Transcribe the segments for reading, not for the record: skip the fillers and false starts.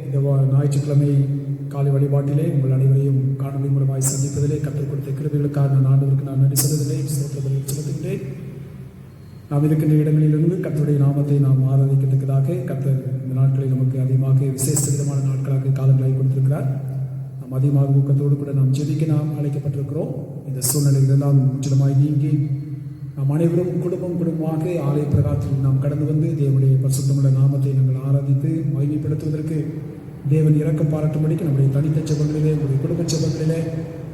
இந்த ஞாயிற்றுக்கிழமை காலை வழிபாட்டிலே உங்கள் அனைவரையும் காணொலி மூலமாய் சந்திப்பதிலே கற்றுக் கொடுத்த கிருபைகளுக்காக நான் ஆண்டவருக்கு நான் நன்றி சொல்வதில்லை, ஸ்தோத்திரங்களை செலுத்துகிறேன். நாம் இருக்கின்ற இடங்களிலிருந்து கர்த்தருடைய நாமத்தை நாம் ஆராதிக்கத்தக்கதாக கர்த்தர் இந்த நாட்களில் நமக்கு அதிகமாக விசேஷ விதமான நாட்களாக காலங்களாக கொடுத்திருக்கிறார். நாம் அதிகமாக ஊக்கத்தோடு கூட நாம் ஜெபிக்க நாம் அழைக்கப்பட்டிருக்கிறோம். இந்த சூழ்நிலைகளெல்லாம் முற்றிலுமாய் நீங்கி நாம் அனைவரும் குடும்பமாக ஆலய பிரகாரத்தில் நாம் கடந்து வந்து தேவனுடைய பரிசுத்தமுள்ள நாமத்தை நாங்கள் ஆராதித்து மகிமைப்படுத்துவதற்கு தேவன் இரக்கம் பாராட்டும்படிக்கு நம்முடைய தனித்த செபங்களிலே, நம்முடைய குடும்ப செபங்களிலே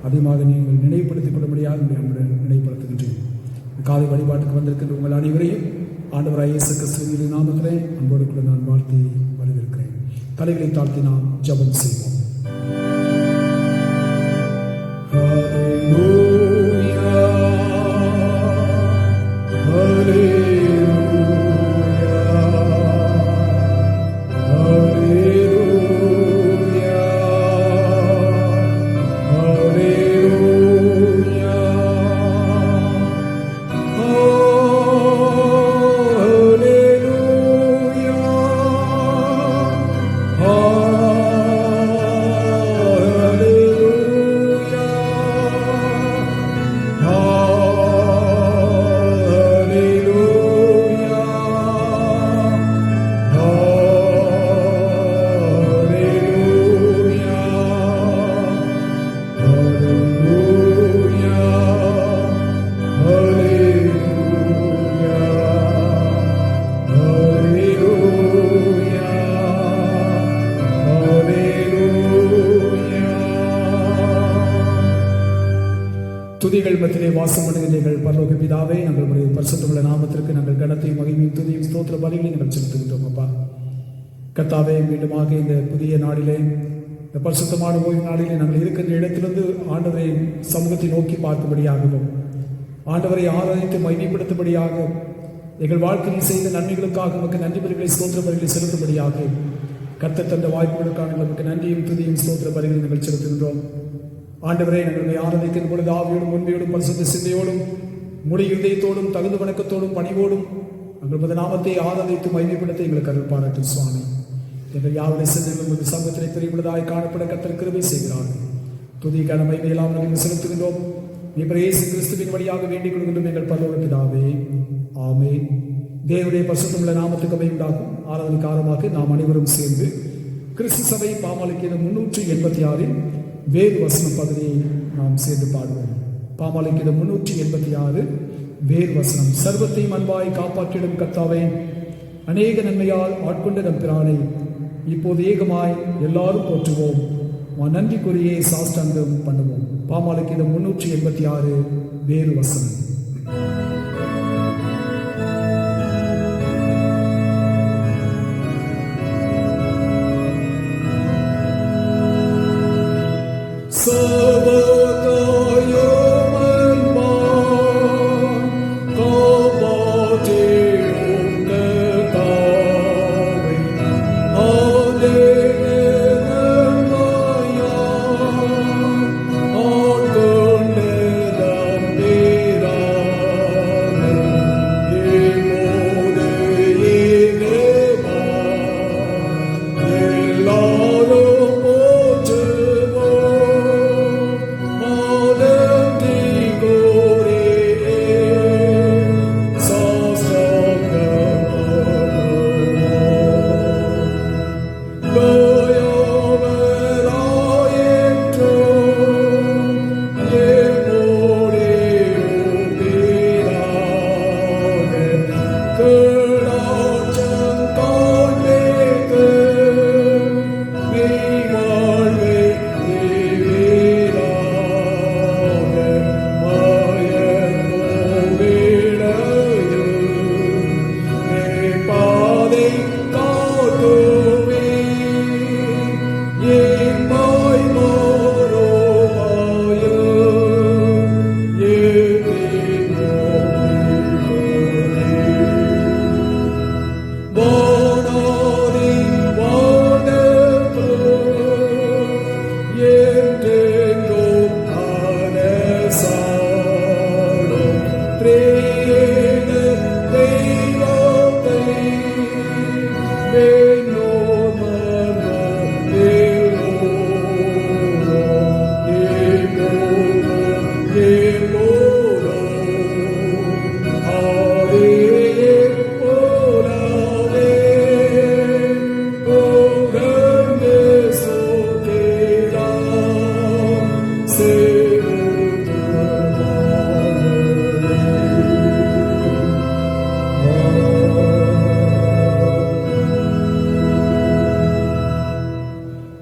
அதிகமாக நீங்கள் நினைவுபடுத்திக் கொள்ளும்படியாக நம்முடைய நினைவுபடுத்துகின்றேன். காலை வழிபாட்டுக்கு வந்திருக்கின்ற உங்கள் அனைவரையும் ஆண்டவராகிய இயேசு கிறிஸ்துவின் நாமத்திலே அன்போடு கூட நான் வாழ்த்தி வரவேற்கிறேன். தலைகளை தாழ்த்தி நாம் ஜெபம் செய்வோம். துதிகள் மத்தியிலே வாசம் பண்ணுகின்றீர்கள் பரலோக பிதாவே, நம்மளுடைய பரிசுத்தமுள்ள நாமத்திற்கு நாங்கள் கனத்தையும் மகிமையும் துதியும் ஸ்தோத்திர பலிகளை நாங்கள் செலுத்துகின்றோம். அப்பா கர்த்தாவே, மீண்டுமாக இந்த புதிய நாளிலே, இந்த பரிசுத்தமான ஓய்வு நாளிலே நாங்கள் இருக்கின்ற இடத்திலிருந்து ஆண்டவரை சமூகத்தை நோக்கி பார்க்கும்படியாகவும் ஆண்டவரை ஆராதித்து மகிமைப்படுத்தும்படியாக எங்கள் வாழ்க்கையில் செய்த நன்மைகளுக்காக நமக்கு நன்றி பலிகளை ஸ்தோத்திர பலிகளை செலுத்தும்படியாக கர்த்தர் தந்த வாய்ப்புகளுக்காக நமக்கு நன்றியும் துதியும் ஸ்தோத்திர பலிகளை நாங்கள் செலுத்துகின்றோம். ஆண்டவரே, எங்களுடைய ஆராதிக்கின்ற பொழுது ஆவியோடும் உண்மையோடும் பரிசுத்த சிந்தையோடும் முடி இருதயத்தோடும் தகுந்த வணக்கத்தோடும் பணிவோடும் எங்கள் நாமத்தை ஆராதித்து மகிமைப்படுத்த எங்களுக்கு அருள் பாராட்டும் சுவாமி. எங்கள் யாருடைய சிந்தைகளும் ஒரு சமூகத்திலே பெரியவர்களாய் காணப்பட கர்த்தர் கிருபை செய்கிறார்கள். துதிக்கான மகிமையெல்லாம் நாங்கள் செலுத்துகின்றோம். இயேசு கிறிஸ்துவின் வழியாக வேண்டிக் கொள்கின்றோம் எங்கள் பரலோக பிதாவே, ஆமென். தேவனுடைய பரிசுத்தமுள்ள நாமத்துக்கு அவை உண்டாகும். ஆராதனைக்கு ஆரம்பமாக நாம் அனைவரும் சேர்ந்து கிறிஸ்து சபை பாமாலைக்கு 386 வேறு வசனம் பகுதியை நாம் சேர்ந்து பாடுவோம். பாமாலைக்கு 386 வேறு வசனம். சர்வத்தையும் அன்பாய் காப்பாற்றிடும் கர்த்தாவே, அநேக நன்மையால் ஆட்கொண்ட நம் பிரானை இப்போது ஏகமாய் எல்லாரும் போற்றுவோம், நன்றிக்குரியே சாஷ்டாங்கம் பண்ணுவோம். பாமாலைக்கு 386 வேறு வசனம். Oh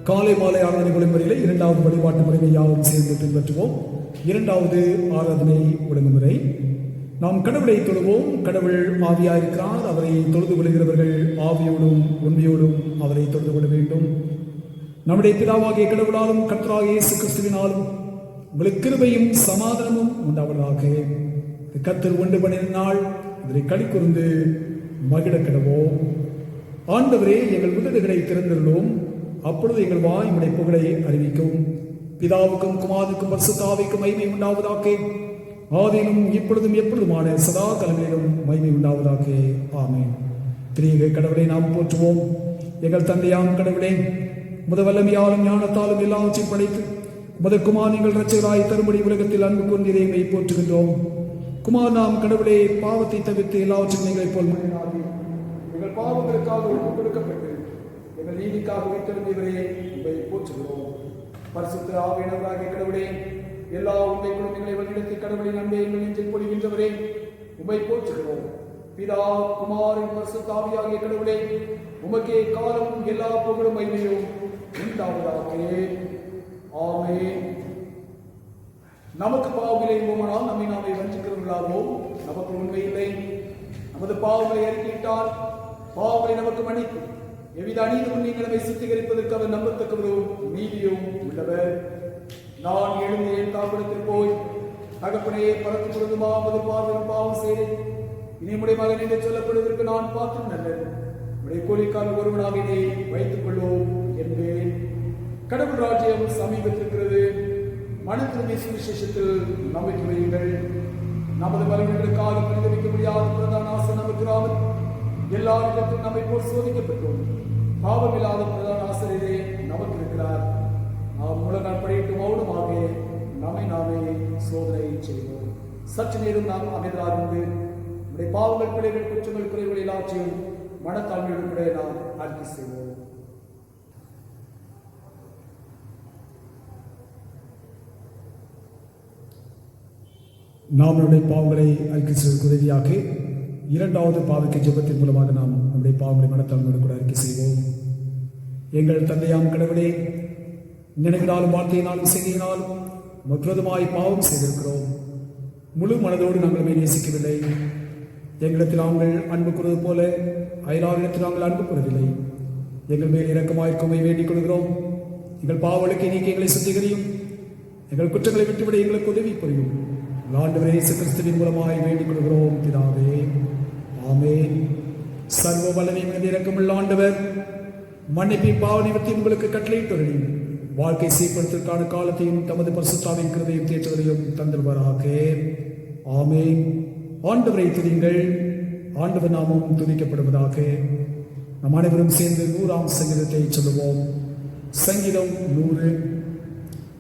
காலை மாலை ஆராதனை ஒழுங்குமுறையில் இரண்டாவது வழிபாட்டு முறையை யாவும் சேர்ந்து பின்பற்றுவோம். இரண்டாவது ஆராதனை ஒழுங்குமுறை. நாம் கடவுளை தொழுவோம். கடவுள் ஆவியாயிருக்கிறார். அவரை தொழுது கொள்கிறவர்கள் ஆவியோடும் உண்மையோடும் அவரை தொழுது கொள்ள வேண்டும். நம்முடைய பிதாவாகிய கடவுளாலும் கர்த்தராகிய இயேசு கிறிஸ்துவினாலும் உங்களுக்கு கிருபையும் சமாதானமும் உண்டாவதாக. கர்த்தர் ஒன்று பண்ணின நாள் இதனை களிக்கூர்ந்து மகிழ கிடவோம். ஆண்டவரே, எங்கள் உதடுகளை திறந்துள்ளோம், அப்பொழுது எங்கள் வாய் உம்முடைய புகழை அறிவிக்கும். பிதாவுக்கும் குமாரனுக்கும் பரிசுத்த ஆவிக்கும் மகிமை உண்டாவதாக. ஆதியிலும் இப்பொழுதும் எப்பொழுதுமான சதா காலங்களிலும் மகிமை உண்டாவதாக. ஆமென். திரியேக கடவுளை நாம் போற்றுவோம். எங்கள் தந்தையாம் கடவுளே, வல்லமையாலும் ஞானத்தாலும் எல்லாவற்றையும் படைத்து குமார் நீங்கள் இரட்சகராய் தரும்படி உலகத்தில் அன்பு கொண்டீரே போற்றுகின்றோம். குமார் நாம் கடவுளே, பாவத்தை தவிர்த்து எல்லாவற்றையும் நீங்கள் போல் எங்கள் பாவங்களுக்காக ஒப்புக் கொடுக்கப்பட்டு எங்கள் நீதிக்காக வைத்திருந்தவரே உங்களை போற்றுகிறோம். பரிசுத்த ஆவியானவராகிய கடவுளே, எல்லா உண்மை குழந்தைகளை வழிநடத்தி கடவுளின் அன்பை எங்கள் நெஞ்சில் பொழிகின்றவரே உம்மை போற்றுகிறோம். பிதா குமாரின் பரிசுத்த ஆவியாகிய கடவுளே, உமக்கே காலம் எல்லா புகழும் மகிமையும் உண்டாவதாக. ஆமென். நமக்கு பாவங்களை போமானால் நம்மை நாமே வஞ்சிக்கிறவர்களாகவும் நமக்கு உண்மை இல்லை. நமது பாவங்களை அறிக்கையிட்டால் பாவங்களை நமக்கு மன்னிக்கும். எவ்வித அநீதியும் நீங்களை சுத்திகரிப்பதற்கு அவர் நம்பத்தக்கவரும் நீதியும் உள்ளவர். நான் எழுந்து என் தாழ்விடத்தில் போய் தகப்பனையே பறத்து பொழுதுமா மது பார்வையில் பாவம் செய்தேன். இனி உடைய மகன் என்று சொல்லப்படுவதற்கு நான் பார்த்து நல்லது. உடைய கோழிக்கால் ஒருவனாக இதை வைத்துக் கொள்வோம் என்பேன். கடவுள் ராஜ்யம் சமீபத்திருக்கிறது. மனத்திருமை சுவிசேஷத்தில் நம்பிக்கை வையுங்கள். நமது பலவீனங்களுக்காக பரிதவிக்க முடியாத பிரதான ஆசர் நமக்கு ராமன் எல்லா இடத்திலும் நம்மை போல் சோதிக்கப்பட்டோம். பாவமில்லாத பிரதான ஆசிரியரே நமக்கு இருக்கிறார். நாம் முழங்கால் படியிட்டு மௌனமாக நம்மை நாமே சோதனை செய்வோம். சற்று நேரம் நாம் அமைதலாருந்து நம்முடைய பாவங்கள், பிழைகள், குற்றங்கள், குறைகள் எல்லாவற்றையும் மனத்தாழ்மையுடன் கூட நாம் அறிக்கை செய்வோம். நாம் நம்முடைய பாவங்களை அறிக்கை செய்வதற்கு உதவியாக இரண்டாவது பாவத்தை ஜெபத்தின் மூலமாக நாம் நம்முடைய பாவங்களை மனத்தாழ்மையோடு கூட அறிக்கை செய்வோம். எங்கள் தந்தையாம் கடவுளே, நினைவினாலும் வார்த்தையினாலும் செய்தியினாலும் விரோதமாய் பாவம் செய்திருக்கிறோம். முழு மனதோடு நாங்கள் நேசிக்கவில்லை. எங்களிடத்தில் நாங்கள் அன்பு கூறுவது போல அயலாரிடத்தில் நாங்கள் அன்பு கூறவில்லை. எங்கள் மேல் இரக்கமாயிருக்குமை வேண்டிக் கொள்கிறோம். எங்கள் பாவங்களுக்கு நீக்கி எங்களை சுத்திகரியும். எங்கள் குற்றங்களை விட்டுவிட எங்களுக்கு உதவி புரியும். ஆண்டவரே இயேசு கிறிஸ்துவின் மூலமாய் வேண்டிக் கொள்கிறோம் பிதாவே. ஆமென். சர்வ வல்லமையும் இரக்கமுள்ள ஆண்டவர் மன்னிப்பின் பாவ நிவர்த்தி உங்களுக்கு கட்டளையிட்டு வாழ்க்கை சீர்படுத்துவதற்கான காலத்தையும் தமது பரிசுத்தாவின் கிருபையும் தேற்றுவதையும் தந்தல்வராக. ஆமென். ஆண்டவரை துதியுங்கள். ஆண்டவர் நாமம் துதிக்கப்படுவதாக. நம் அனைவரும் சேர்ந்து 100ஆம் சங்கீதத்தை சொல்லுவோம். சங்கீதம் 100.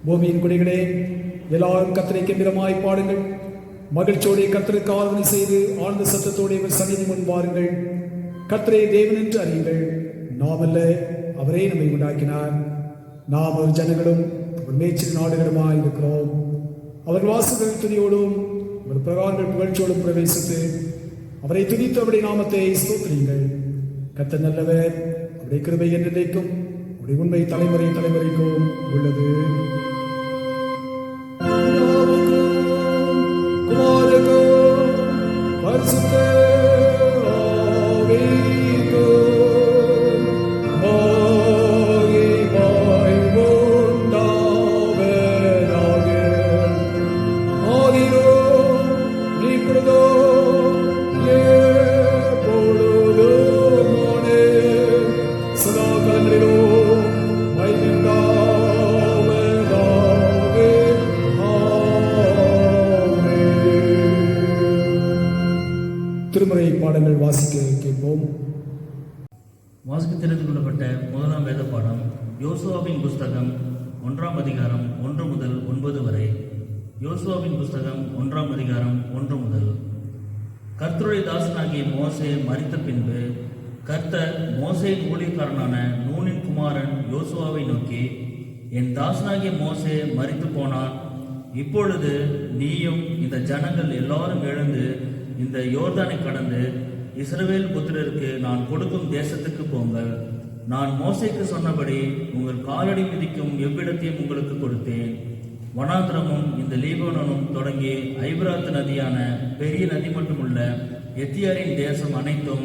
பூமியின் குடிகளே, எல்லாரும் கர்த்தரை கெம்பீரமாய் பாடுங்கள். மகிழ்ச்சியோடு கர்த்தருக்கு ஆராதனை செய்து ஆழ்ந்த சத்தத்தோடு இவர் சந்நிதி முன் வாருங்கள். கர்த்தரே தேவன் என்று அறியுங்கள். நாம் அல்ல, அவரே நம்மை உண்டாக்கினார். நாம் ஒரு ஜனங்களும் ஒரு மேய்ச்சல் நாடுகளுமாய் இருக்கிறோம். அவர் வாசல்கள் துதியோடும் அவர் பிரகாரங்கள் புகழ்ச்சியோடும் பிரவேசித்து அவரை துதித்து அவருடைய நாமத்தை ஸ்தோத்திரியுங்கள். கர்த்தர் நல்லவர். அவருடைய கிருபை என்றைக்கும் அவருடைய உண்மை தலைமுறை தலைமுறைக்கும் உள்ளது. திருமுறை பாடங்கள் வாசிக்க கேட்போம். வாசிக்க தெரிந்து கொள்ளப்பட்ட முதலாம் வேத பாடம் யோசுவாவின் புஸ்தகம் 1ஆம் அதிகாரம் 1 முதல் 9 வரை. யோசுவாவின் புஸ்தகம் 1ஆம் அதிகாரம் 1 முதல். கர்த்தருடைய தாசனாகிய மோசே மரித்த பின்பு கர்த்தர் மோசேயின் ஊழியக்காரனான நூனின் குமாரன் யோசுவாவை நோக்கி, என் தாசனாகிய மோசே மரித்து போனான். இப்பொழுது நீயும் இந்த ஜனங்கள் எல்லாரும் எழுந்து இந்த யோர்தானை கடந்து இஸ்ரவேல் புத்திரருக்கு நான் கொடுக்கும் தேசத்துக்கு போங்கள். நான் மோசேக்கு சொன்னபடி உங்கள் காலடி மிதிக்கும் எவ்விடத்தையும் உங்களுக்கு கொடுத்தேன். வனாந்திரமும் இந்த லீபனோனும் தொடங்கி ஐபிராத்து நதியான பெரிய நதி மட்டுமுள்ள எத்தியாரின் தேசம் அனைத்தும்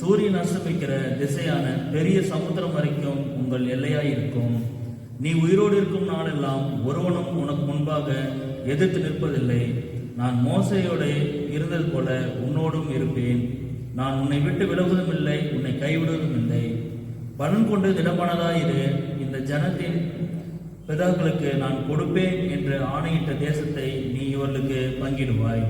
சூரியன் அஸ்தமிக்கிற திசையான பெரிய சமுத்திரம் வரைக்கும் உங்கள் எல்லையாயிருக்கும். நீ உயிரோடு இருக்கும் நாளெல்லாம் ஒருவனும் உனக்கு முன்பாக எதிர்த்து நிற்பதில்லை. நான் மோசையோடு இருந்தது போல உன்னோடும் இருப்பேன். நான் உன்னை விட்டு விலகுவதும் இல்லை, உன்னை கைவிடுவதும் இல்லை. பலன் கொண்டு திடமானதாயிரு. இந்த ஜனத்தின் பிதாக்களுக்கு நான் கொடுப்பேன் என்று ஆணையிட்ட தேசத்தை நீ இவர்களுக்கு பங்கிடுவாய்.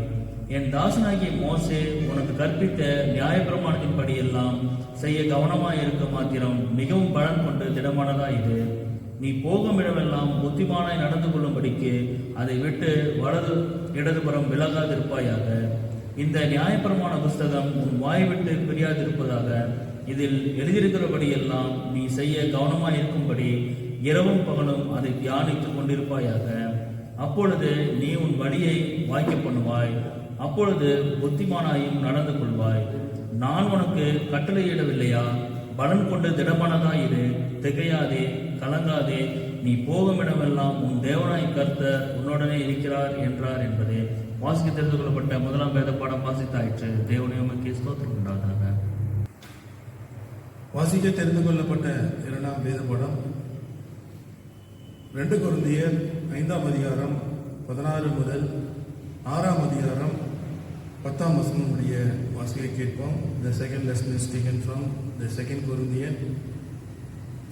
என் தாசனாகிய மோசே உனக்கு கற்பித்த நியாயப்பிரமாணத்தின்படி எல்லாம் செய்ய கவனமாயிருக்க மாத்திரம் மிகவும் பலன் கொண்டு திடமானதாயிரு. நீ போகும் இடமெல்லாம் புத்திமானாய் நடந்து கொள்ளும்படிக்கு அதை விட்டு வலது இடதுபுறம் விலகாதிருப்பாயாக. இந்த நியாயப்பிரமாண புஸ்தகம் உன் வாய் விட்டு பிரியாதிருப்பதாக. இதில் எழுதியிருக்கிறபடியெல்லாம் நீ செய்ய கவனமாயிருக்கும்படி இரவும் பகலும் அதை தியானித்துக் கொண்டிருப்பாயாக. அப்பொழுது நீ உன் வழியை வாய்க்க பண்ணுவாய். அப்பொழுது புத்திமானாயும் நடந்து கொள்வாய். நான் உனக்கு கட்டளையிடவில்லையா? பலன் கொண்டு திடமானதாயிரு, திகையாதே, கலங்காதே. நீ போகும் இடமெல்லாம் உன் தேவனாய் கர்த்தர் உன்னுடனே இருக்கிறார் என்றார் என்பதே. வாசிக்க தெரிந்து கொள்ளப்பட்ட முதலாம் வேத பாடம் வாசித்தாயிற்று. தேவனே உமக்கு ஸ்தோத்திரம் உண்டாதாக. வாசிக்க தெரிந்து கொள்ளப்பட்ட இரண்டாம் வேத பாடம் 2 கொரிந்தியர் 5ஆம் அதிகாரம் 16 முதல் 6ஆம் அதிகாரம் 10ஆம் வசனம் உடைய வாசிக்க கேட்போம். The second lesson is taken from the 2 Corinthians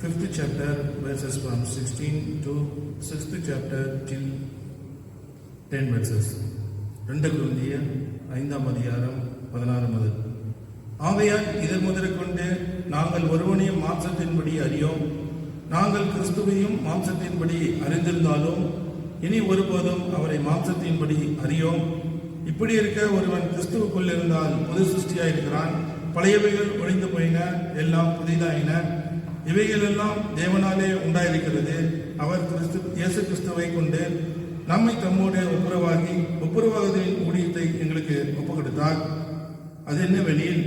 5th chapter verses from 16 to 6th chapter till 10 verses. 2 கொரிந்தியர் 5ஆம் அதிகாரம் 16 முதல். ஆகையால் இதன் முதற்கொண்டு நாங்கள் ஒருவனையும் மாம்சத்தின்படி அறியோம். நாங்கள் கிறிஸ்துவையும் மாம்சத்தின்படி அறிந்திருந்தாலும் இனி ஒருபோதும் அவரை மாம்சத்தின்படி அறியோம். இப்படி இருக்க ஒருவன் கிறிஸ்துவுக்குள் இருந்தால் புது சிருஷ்டியாயிருக்கிறான். பழையவைகள் ஒழிந்து போயின, எல்லாம் புதிதாயின. இவைகள் எல்லாம் தேவனாலே உண்டாயிருக்கிறது. அவர் இயேசு கிறிஸ்துவை கொண்டு நம்மை தம்மோடு ஒப்புரவாகுதலின் ஊழியத்தை எங்களுக்கு ஒப்புக் கொடுத்தார். அது என்னவெனில்,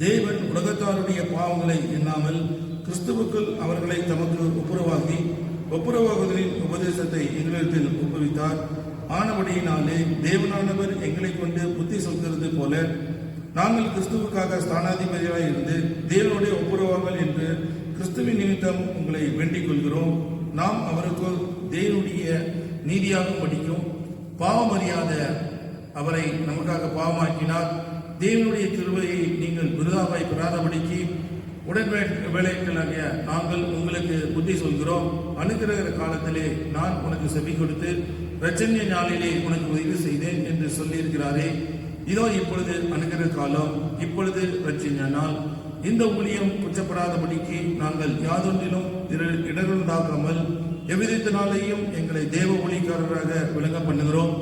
தேவன் உலகத்தாருடைய பாவங்களை எண்ணாமல் கிறிஸ்துவுக்குள் அவர்களை தமக்கு ஒப்புரவாகுதலின் உபதேசத்தை எங்களிடத்தில் ஒப்புவித்தார். ஆனபடியினாலே தேவனானவர் எங்களை கொண்டு புத்தி சொல்கிறது போல நாங்கள் கிறிஸ்துவுக்காக ஸ்தானாதிபதிகளாய் இருந்து தேவனுடைய ஒப்புரவாகல் என்று கிறிஸ்துவின் நிமித்தம் உங்களை வேண்டிக் கொள்கிறோம். நாம் அவருக்குள் தேவனுடைய நீதியாகவும் படிக்கும். பாவம் அறியாத அவரை நமக்காக பாவமாக்கினார். தேவனுடைய கிருபையை நீங்கள் விருதாவாய் பெறாதபடிக்கு உடன்வேளைகளாகிய நாங்கள் உங்களுக்கு புத்தி சொல்கிறோம். அனுக்கிரக காலத்திலே நான் உனக்கு செவி கொடுத்து இரட்சணிய நாளிலே உனக்கு உதவி செய்தேன் என்று சொல்லியிருக்கிறாரே. இதோ இப்பொழுது அனுக்கிரக காலம், இப்பொழுது இரட்சணிய நாள். இந்த ஊழியம் குற்றப்படாதபடிக்கு நாங்கள் யாதொன்றிலும் இடருண்டாக்காமல் எவ்விதத்தினாலேயும் எங்களை தேவ ஊழியக்காரராக விளங்க பண்ணுகிறோம்.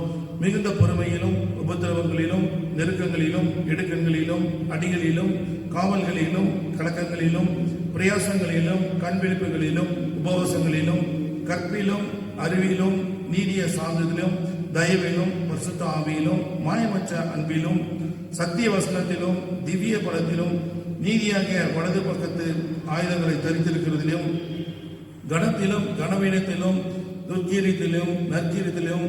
மிகுந்த பொறுமையிலும் உபத்திரவங்களிலும் நெருக்கங்களிலும் இடுக்கங்களிலும் அடிகளிலும் காவல்களிலும் கலக்கங்களிலும் பிரயாசங்களிலும் கண்விழிப்புகளிலும் உபவாசங்களிலும் கற்பிலும் அறிவிலும் நீதிய சார்ந்ததிலும் தயவிலும் பரிசுத்த ஆவியிலும் மாயமற்ற அன்பிலும் சத்திய வசனத்திலும் திவ்ய பலத்திலும் நீதியாக வலது பக்கத்து ஆயுதங்களை தரித்திருக்கிறதிலும் கனத்திலும் கனவீனத்திலும் துர்க்கீரத்திலும் நற்கீரத்திலும்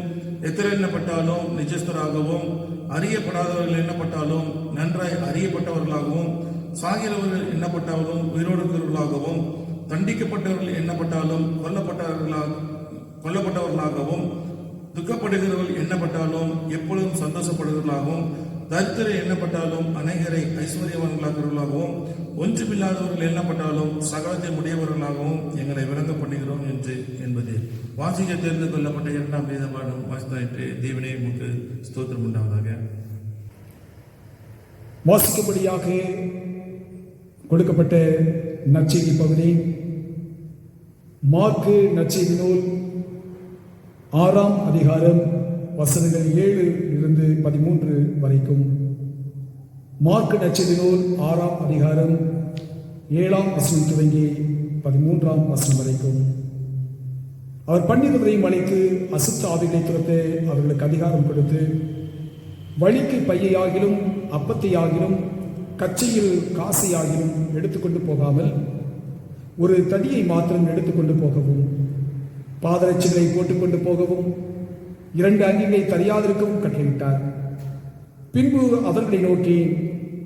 எத்தர் எண்ணப்பட்டாலும் நிஜஸ்தராகவும் அறியப்படாதவர்கள் எண்ணப்பட்டாலும் நன்றாய் அறியப்பட்டவர்களாகவும் சாகிறவர்கள் எண்ணப்பட்டாலும் உயிரோடுக்கிறவர்களாகவும் தண்டிக்கப்பட்டவர்கள் எண்ணப்பட்டாலும் கொல்லப்பட்டவர்களாகவும் துக்கப்படுகிறவர்கள் எண்ணப்பட்டாலும் எப்பொழுதும் சந்தோஷப்படுகிறவர்களாகவும் தரித்திர எண்ணப்பட்டாலும் அநேகரை ஐஸ்வர்யவான்களாகிறவர்களாகவும் ஒன்றுமில்லாதவர்கள் எண்ணப்பட்டாலும் சகலத்தை உடையவர்களாகவும் எங்களை விளங்க பண்ணுகிறோம் என்பது வாசிக்க தெரிந்து கொள்ளப்பட்ட 2ஆம் வேத பாடம் வாசித்தாயிற்று. தேவனே உமக்கு ஸ்தோத்திரம் உண்டாவதாக. வாசிக்கும்படியாக கொடுக்கப்பட்ட நற்செய்தி பகுதி மார்க்கு நற்செய்தி நூல் 6ஆம் அதிகாரம் வசனங்கள் 7 இருந்து 13 வரைக்கும். மார்க்கு நற்செய்தி நூல் 6ஆம் அதிகாரம் 7ஆம் வசனம் துவங்கி 13ஆம் வசனம் வரைக்கும். அவர் 12 அழைத்து அசுத்த ஆவிகளை துரத்த அவர்களுக்கு அதிகாரம் கொடுத்து, வழிக்கு பையையாகிலும் அப்பத்தையாகிலும் கச்சையில் காசையாகிலும் எடுத்துக்கொண்டு போகாமல் ஒரு தடியை மாத்திரம் எடுத்துக்கொண்டு போகவும், பாதரட்சிகளை போட்டுக்கொண்டு போகவும், 2 அங்கிகளை தரியாதிருக்கவும் கட்டளையிட்டார். பின்பு அவர்களை நோக்கி,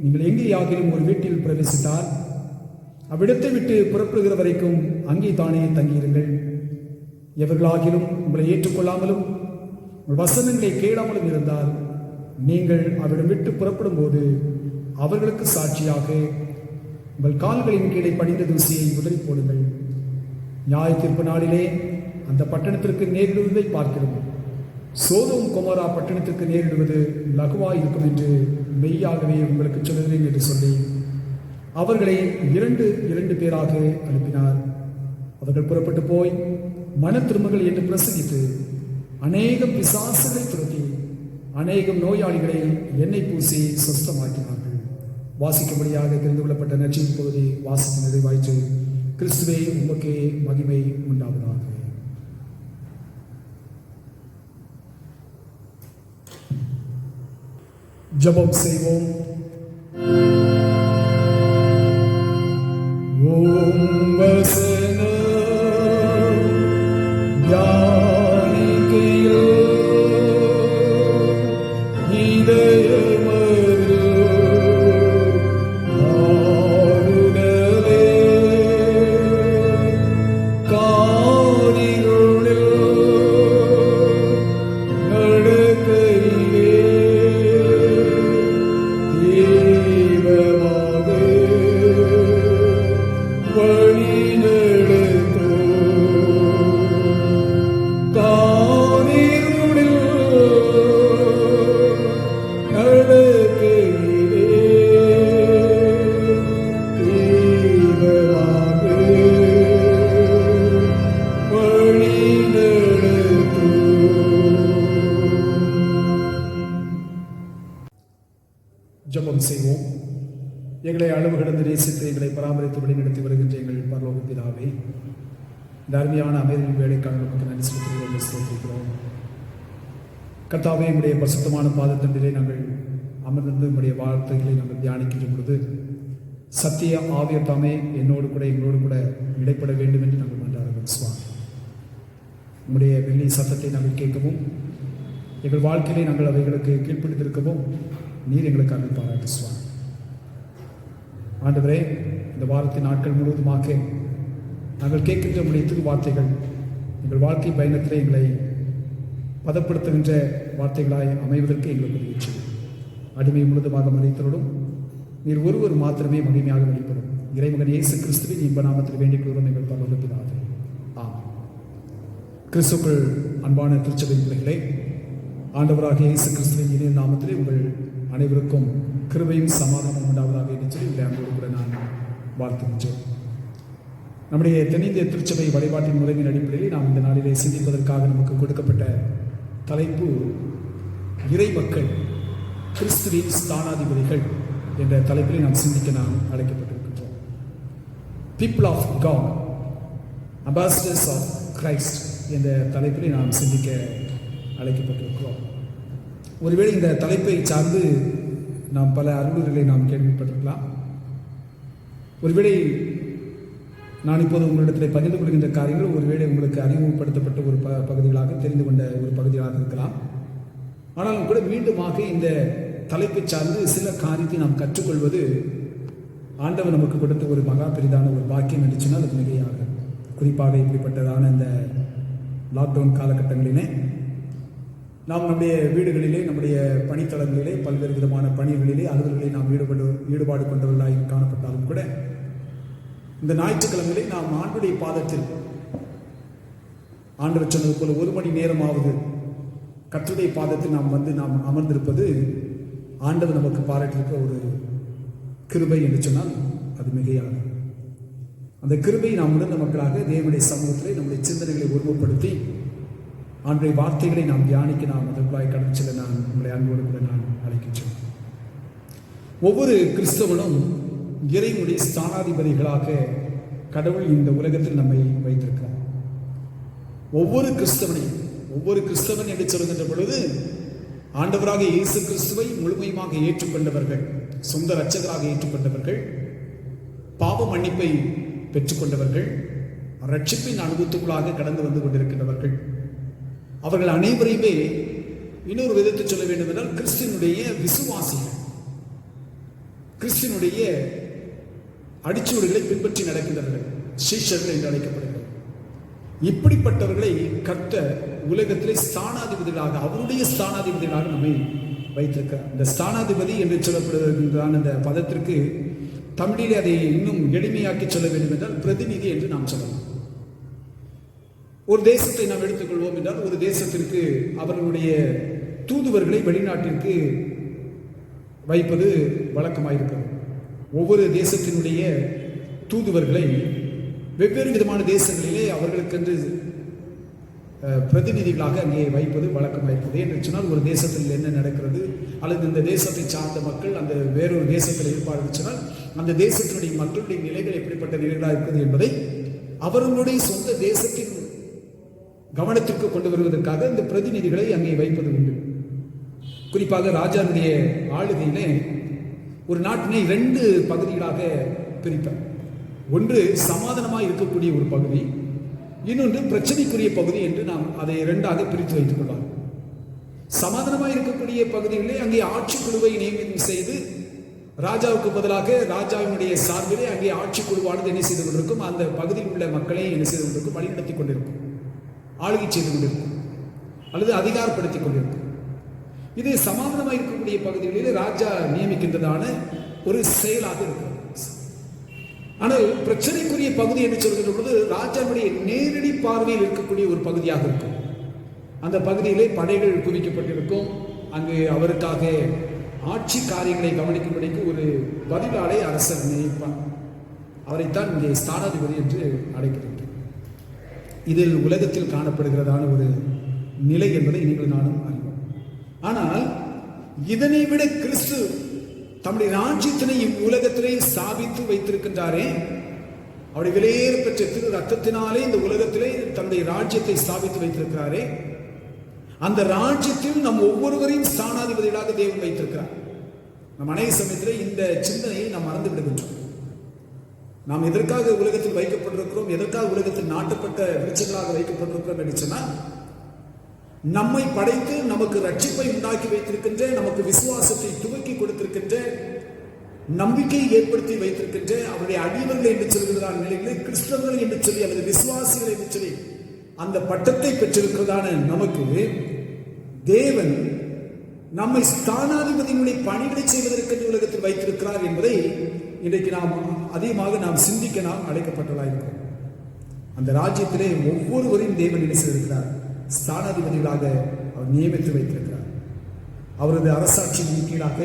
நீங்கள் எங்கேயாகிலும் ஒரு வீட்டில் பிரவேசித்தால் அவ்விடத்தை விட்டு புறப்படுகிற வரைக்கும் அங்கே தானே தங்கியிருங்கள். எவர்களாகிலும் உங்களை ஏற்றுக்கொள்ளாமலும் உங்கள் வசனங்களை கேளாமலும் இருந்தால் நீங்கள் அவ்விடம் விட்டு புறப்படும் போது அவர்களுக்கு சாட்சியாக உங்கள் கால்களின் கீழே படிந்த தூசியை உதறி போடுங்கள். நியாய தீர்ப்பு நாளிலே அந்த பட்டணத்திற்கு நேரிடுவதை பார்க்கிறோம். சோதோம் கொமோரா பட்டணத்திற்கு நேரிடுவது லகுவாய் இருக்கும் என்று மெய்யாகவே உங்களுக்கு சொல்கிறேன் என்று சொல்லி அவர்களை 2 பேராக அனுப்பினார். அவர்கள் புறப்பட்டு போய் மன திரும்புகள் என்று பிரசங்கித்து அநேகம் பிசாசுகளை துரத்தி அநேகம் நோயாளிகளை எண்ணெய் பூசி சுத்தமாக்கினார்கள். வாசிக்கும்படியாக தெரிந்து கொள்ளப்பட்ட நற்செய்தி பகுதி வாசித்து நிறைவாயிற்று. கிறிஸ்துவே உமக்கே மகிமை உண்டாவதாக. ஜெபம் செய்வோம். ஓம் வசனம் தியானிக்கையோ இதயமது ஆறுதலே காரிருளில் நடக்கையிலே தீபமாக வழி நடத்தோ காரிருளில் நடக்கையிலே தீபமாக வழி நடத்தோ. ஜெபம் செய்வோம். எங்களை அளவு கடந்து நேசித்து எங்களை பராமரித்து வழிநடத்தி வருகின்ற எங்கள் பரலோக பிதாவே, இந்த அருமையான அமைதியின் வேலைக்கான நமக்கு நன்றி செலுத்துகிறோம். கர்த்தாவே, எங்களுடைய பரிசுத்தமான பாதத்தண்டிலே நாங்கள் அமர்ந்து நம்முடைய வார்த்தைகளை நாங்கள் தியானிக்கின்ற பொழுது சத்திய ஆவியத்தாமே எங்களோடு கூட இடைப்பட வேண்டும் என்று நாங்கள் மன்றாடுகிறோம் சுவாமி. உங்களுடைய வெள்ளி சத்தத்தை நாங்கள் கேட்கவும் எங்கள் வாழ்க்கையிலே நாங்கள் அவைகளுக்கு கீழ்ப்பிடித்திருக்கவும் நீர் எங்களுக்கு அருள் பாராட்டு சுவாமி. ஆண்டவரே, இந்த வாரத்தின் நாட்கள் முழுவதுமாக நாங்கள் கேட்கின்ற உடைய திரு வார்த்தைகள் எங்கள் வாழ்க்கை பயணத்திலே எங்களை பதப்படுத்துகின்ற வார்த்தைகளாய் அமைவதற்கு எங்களுக்கு உதவி செய்யும். அடிமை முழுதுமாக மறைத்தருடும் நீர் ஒருவர் மாத்திரமே மகிமையாக வெளிப்படும் இறைமகன் இயேசு கிறிஸ்துவின் இன்ப நாமத்தில் வேண்டிக் கொள்வோம் எங்கள் பரலோக பிதாவே. ஆமென். கிறிஸ்துக்குள் அன்பான திருச்சபை பிள்ளைகளே, ஆண்டவராக இயேசு கிறிஸ்துவின் இனிய நாமத்திலே உங்கள் அனைவருக்கும் கிருபையும் சமாதானம் உண்டாவதாக என்று சொல்லி உங்களை அன்போடு கூட நான் வாழ்த்துகின்றேன். நம்முடைய தென்னிந்திய திருச்சபை வழிபாட்டின் முறையின் அடிப்படையில் நாம் இந்த நாளிலே சிந்திப்பதற்காக நமக்கு கொடுக்கப்பட்ட தலைப்பு இறை மக்கள் கிறிஸ்துவின் ஸ்தானாதிபதிகள் என்ற தலைப்பிலே நாம் சிந்திக்க நாம் அழைக்கப்பட்டிருக்கின்றோம். People of God, ambassadors of Christ என்ற தலைப்பிலே நாம் சிந்திக்க அழைக்கப்பட்டிருக்கிறோம். ஒருவேளை இந்த தலைப்பை சார்ந்து நாம் பல அறிவுரைகளை நாம் கேள்விப்பட்டிருக்கலாம். ஒருவேளை நான் இப்போது உங்களிடத்தில் பகிர்ந்து கொள்கின்ற காரியங்கள் ஒருவேளை உங்களுக்கு அறிமுகப்படுத்தப்பட்ட ஒரு பகுதிகளாக தெரிந்து கொண்ட ஒரு பகுதிகளாக இருக்கலாம். ஆனாலும் கூட மீண்டுமாக இந்த தலைப்பை சார்ந்து சில காரியத்தை நாம் கற்றுக்கொள்வது ஆண்டவர் நமக்கு கொடுத்த ஒரு மகா பெரிதான ஒரு பாக்கியம் என்று சொன்னால் அது மிகையாக. குறிப்பாக இப்படிப்பட்டதான இந்த லாக்டவுன் காலகட்டங்களிலே நாம் நம்முடைய வீடுகளிலே, நம்முடைய பணித்தளங்களிலே, பல்வேறு விதமான பணிகளிலே, அலுவல்களிலே நாம் ஈடுபாடு கொண்டவர்களாக காணப்பட்டாலும் கூட இந்த ஞாயிற்றுக்கிழமையிலே நாம் ஆண்டுடைய பாதத்தில் ஆண்டவர் சொன்னது போல 1 மணி நேரமாவது கர்த்தருடைய பாதத்தில் நாம் அமர்ந்திருப்பது ஆண்டவர் நமக்கு பாராட்டியிருக்கிற ஒரு கிருபை என்று சொன்னால் அது மிகையாகும். அந்த கிருபை நாம் உணர்ந்த மக்களாக தேவனுடைய சமூகத்திலே நம்முடைய சிந்தனைகளை உருவப்படுத்தி ஆண்டுடைய வார்த்தைகளை நாம் தியானிக்க நாம் அதற்குள்ளாய் கடந்து செல்ல நான் உங்களை அன்போடு கூட நான் அழைக்கின்றேன். ஒவ்வொரு கிறிஸ்தவனும் இறைவனுடைய ஸ்தானாதிபதிகளாக கடவுள் இந்த உலகத்தில் நம்மை வைத்திருக்கிறார். ஒவ்வொரு கிறிஸ்தவன் என்று சொல்கின்ற பொழுது ஆண்டவராக இயேசு கிறிஸ்துவை முழுமையாக ஏற்றுக்கொண்டவர்கள், சொந்த இரட்சகராக ஏற்றுக்கொண்டவர்கள், பாவ மன்னிப்பை பெற்றுக்கொண்டவர்கள், ரட்சிப்பின் அனுபவத்துக்குள்ளாக கடந்து வந்து கொண்டிருக்கின்றவர்கள். அவர்கள் அனைவரையுமே இன்னொரு விதத்தை சொல்ல வேண்டும் என்றால் கிறிஸ்துவனுடைய விசுவாசிகள், கிறிஸ்துவனுடைய அடிச்சுவடுகளை பின்பற்றி நடக்கின்றவர்கள், சீஷர்கள் என்று அழைக்கப்படுகிறார்கள். இப்படிப்பட்டவர்களை கர்த்தர் உலகத்திலே ஸ்தானாதிபதிகளாக, அவருடைய ஸ்தானாதிபதிகளாக நம்மை வைத்திருக்கிறார். இந்த ஸ்தானாதிபதி என்று சொல்லப்படுகின்றான அந்த பதத்திற்கு தமிழிலே அதை இன்னும் எளிமையாக்கி சொல்ல வேண்டும் என்றால் பிரதிநிதி என்று நாம் சொல்லலாம். ஒரு தேசத்தை நாம் எடுத்துக்கொள்வோம் என்றால் ஒரு தேசத்திற்கு அவர்களுடைய தூதுவர்களை வெளிநாட்டிற்கு வைப்பது வழக்கமாயிருக்கிறது. ஒவ்வொரு தேசத்தினுடைய தூதுவர்களை வெவ்வேறு விதமான தேசங்களிலே அவர்களுக்கென்று பிரதிநிதிகளாக அங்கே வைப்பது வழக்கமாயிருக்கிறது. என்று சொன்னால் ஒரு தேசத்தில் என்ன நடக்கிறது அல்லது இந்த தேசத்தை சார்ந்த மக்கள் அந்த வேறொரு தேசத்தில் இருப்பார்கள் சொன்னால் அந்த தேசத்தினுடைய மக்களுடைய நிலைகள் எப்படிப்பட்ட நிலைகளாக இருக்கிறது என்பதை அவர்களுடைய சொந்த தேசத்தின் கவனத்திற்கு கொண்டு வருவதற்காக இந்த பிரதிநிதிகளை அங்கே வைப்பது உண்டு. குறிப்பாக ராஜாவுடைய ஆளுகையிலே ஒரு நாட்டினை 2 பகுதிகளாக பிரிப்பார். ஒன்று சமாதானமாக இருக்கக்கூடிய ஒரு பகுதி, இன்னொன்று பிரச்சனைக்குரிய பகுதி என்று நாம் அதை 2ஆக பிரித்து வைத்துக் கொள்ளலாம். சமாதானமாக இருக்கக்கூடிய பகுதிகளிலே அங்கே ஆட்சி குழுவை நியமனம் செய்து ராஜாவுக்கு பதிலாக ராஜாவினுடைய சார்பிலே அங்கே ஆட்சி குழுவானது என்ன செய்து கொண்டிருக்கும், அந்த பகுதியில் உள்ள மக்களை என்ன செய்து கொண்டிருக்கும், வழிநடத்தி கொண்டிருக்கும், ஆளுகை செய்து கொண்டிருக்கும் அல்லது அதிகாரப்படுத்திக் கொண்டிருக்கும். இது சமாதானமாக இருக்கக்கூடிய பகுதிகளிலே ராஜா நியமிக்கின்றதான ஒரு செயலாக இருக்கும். ஆனால் பிரச்சனைக்குரிய பகுதி என்று சொல்கின்ற பொழுது ராஜாவுடைய நேரடி பார்வையில் இருக்கக்கூடிய ஒரு பகுதியாக இருக்கும். அந்த பகுதியிலே படைகள் குவிக்கப்பட்டிருக்கும். அங்கு அவருக்காக ஆட்சி காரியங்களை கவனிக்கும்படிக்கு ஒரு பதிலாளை அரசர் நியமிப்பார். அவரைத்தான் இங்கே ஸ்தானாதிபதி என்று அழைக்கிறார். இதில் உலகத்தில் காணப்படுகிறதான ஒரு நிலை என்பதை நீங்கள் நானும் அறிவோம். ஆனால் இதனை விட கிறிஸ்து தம்முடைய ராஜ்யத்தினை இவ்வுலகத்திலே ஸ்தாபித்து வைத்திருக்கின்றாரே, அவருடைய விலையேற பெற்ற திரு ரத்தத்தினாலே இந்த உலகத்திலே தம்முடைய ராஜ்யத்தை ஸ்தாபித்து வைத்திருக்கிறாரே, அந்த ராஜ்யத்தில் நம் ஒவ்வொருவரையும் ஸ்தானாதிபதிகளாக தேவன் வைத்திருக்கிறார். நம் அநேக சமயத்தில் இந்த சிந்தனையை நாம் மறந்து விடுகின்றோம். நாம் எதற்காக உலகத்தில் வைக்கப்பட்டிருக்கிறோம், எதற்காக உலகத்தில் நாட்டப்பட்ட விருட்சங்களாக வைக்கப்பட்டிருக்கிறோம் என்று சொன்னால், நம்மை படைத்து நமக்கு ரட்சிப்பை உண்டாக்கி வைத்திருக்கின்ற, நமக்கு விசுவாசத்தை துவக்கி கொடுத்திருக்கின்ற, நம்பிக்கையை ஏற்படுத்தி வைத்திருக்கின்ற அவருடைய அடியவர்கள் என்று சொல்கிறதான நிலையிலே கிறிஸ்தவர்கள் என்று சொல்லி அல்லது விசுவாசிகள் என்று சொல்லி அந்த பட்டத்தை பெற்றிருக்கிறதான நமக்கு தேவன் நம்மை ஸ்தானாதிபதியினுடைய பணிகளை செய்வதற்கு உலகத்தில் வைத்திருக்கிறார் என்பதை இன்றைக்கு நாம் அதிகமாக நாம் சிந்திக்க நாம் அழைக்கப்பட்டதாக இருக்கிறோம். அந்த ராஜ்யத்திலே ஒவ்வொருவரையும் தேவன் என்ன செய்திருக்கிறார், ஸ்தானாதிபதிகளாக அவர் நியமித்து வைத்திருக்கிறார். அவரது அரசாட்சியின் கீழாக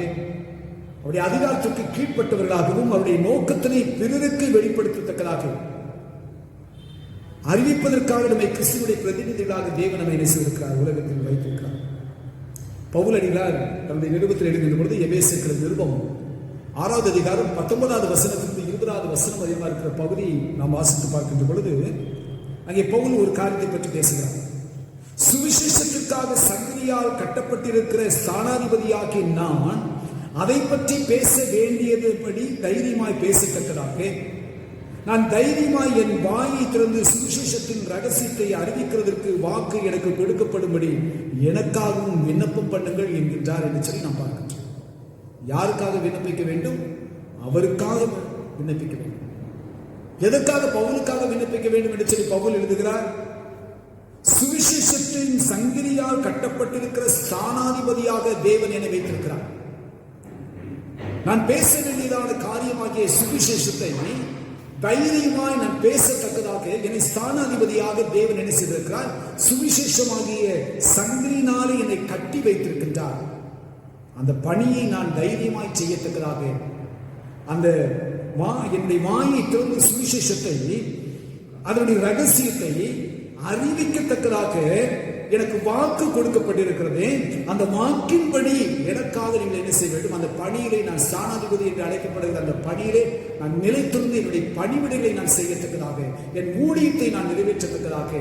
அவருடைய அதிகாரத்திற்கு கீழ்ப்பட்டவர்களாகவும் அவருடைய நோக்கத்தினை பிறருக்கு வெளிப்படுத்தத்தக்கதாக அறிவிப்பதற்காக நம்மை கிறிஸ்துவுடைய பிரதிநிதிகளாக தேவன் நம்மை என்ன செய்திருக்கிறார், உலகத்தில் வைத்திருக்கிறார். பவுல் அடிகளார் தன்னுடைய நிருபத்தில் எழுதுகின்ற பொழுது எபேசியர் நிருபம் 6வது அதிகாரம் 19வது வசனத்திலிருந்து 20வது வசனம் அதிகமாக இருக்கிற பகுதியை நாம் வாசித்து பார்க்கின்ற பொழுது அங்கே பவுல் ஒரு காரியத்தை பற்றி பேசுகிறார். சுவிசேஷத்திற்காக சங்கிலியால் கட்டப்பட்டிருக்கிற ஸ்தானாதிபதியாகிய நான் அதை பற்றி பேச வேண்டியதுபடி தைரியமாய் பேசத்தக்கதாக நான் தைரியமாய் என் வாயை திறந்து சுவிசேஷத்தின் ரகசியத்தை அறிவிக்கிறதற்கு வாக்கு எனக்கு கொடுக்கப்படும்படி எனக்காகவும் விண்ணப்பம் பண்ணுங்கள் என்கின்றார் என்று சொல்லி நாம் பார்க்கின்றோம். யாருக்காக விண்ணப்பிக்க வேண்டும்? அவருக்காக விண்ணப்பிக்க வேண்டும். எதற்காக? பவுலுக்காக விண்ணப்பிக்க வேண்டும் என்று சொல்லி பவுல் எழுதுகிறார். சுவிசேஷத்தின் சங்கிலியால் கட்டப்பட்டிருக்கிற ஸ்தானாதிபதியாக தேவன் என்னை வைத்திருக்கிறார். நான் பேச வேண்டியதான காரியமாகிய சுவிசேஷத்தை தைரியமாய் நான் பேசத்தக்கதாக என்னை ஸ்தானாதிபதியாக தேவன் என்ன செய்திருக்கிறார், சுவிசேஷமாகிய சங்கிலினாலே என்னை கட்டி வைத்திருக்கின்றார். அந்த பணியை நான் தைரியமாய் செய்யத்தக்கதாக அந்த என்னுடைய வாயை திறந்து சுவிசேஷத்தை அதனுடைய ரகசியத்தை அறிவிக்கத்தக்கதாக எனக்கு வாக்கு கொடுக்கப்பட்டிருக்கிறது. அந்த வாக்கின்படி எனக்காக நீங்கள் என்ன செய்ய வேண்டும்? அந்த பணியிலே நான் ஸ்தானாதிபதி என்று அழைக்கப்படுகிற அந்த பணியிலே நான் நிலைத்திருந்து என்னுடைய பணிவிடைகளை நான் செய்யத்தக்கதாக, என் ஊழியத்தை நான் நிறைவேற்றத்தக்கதாக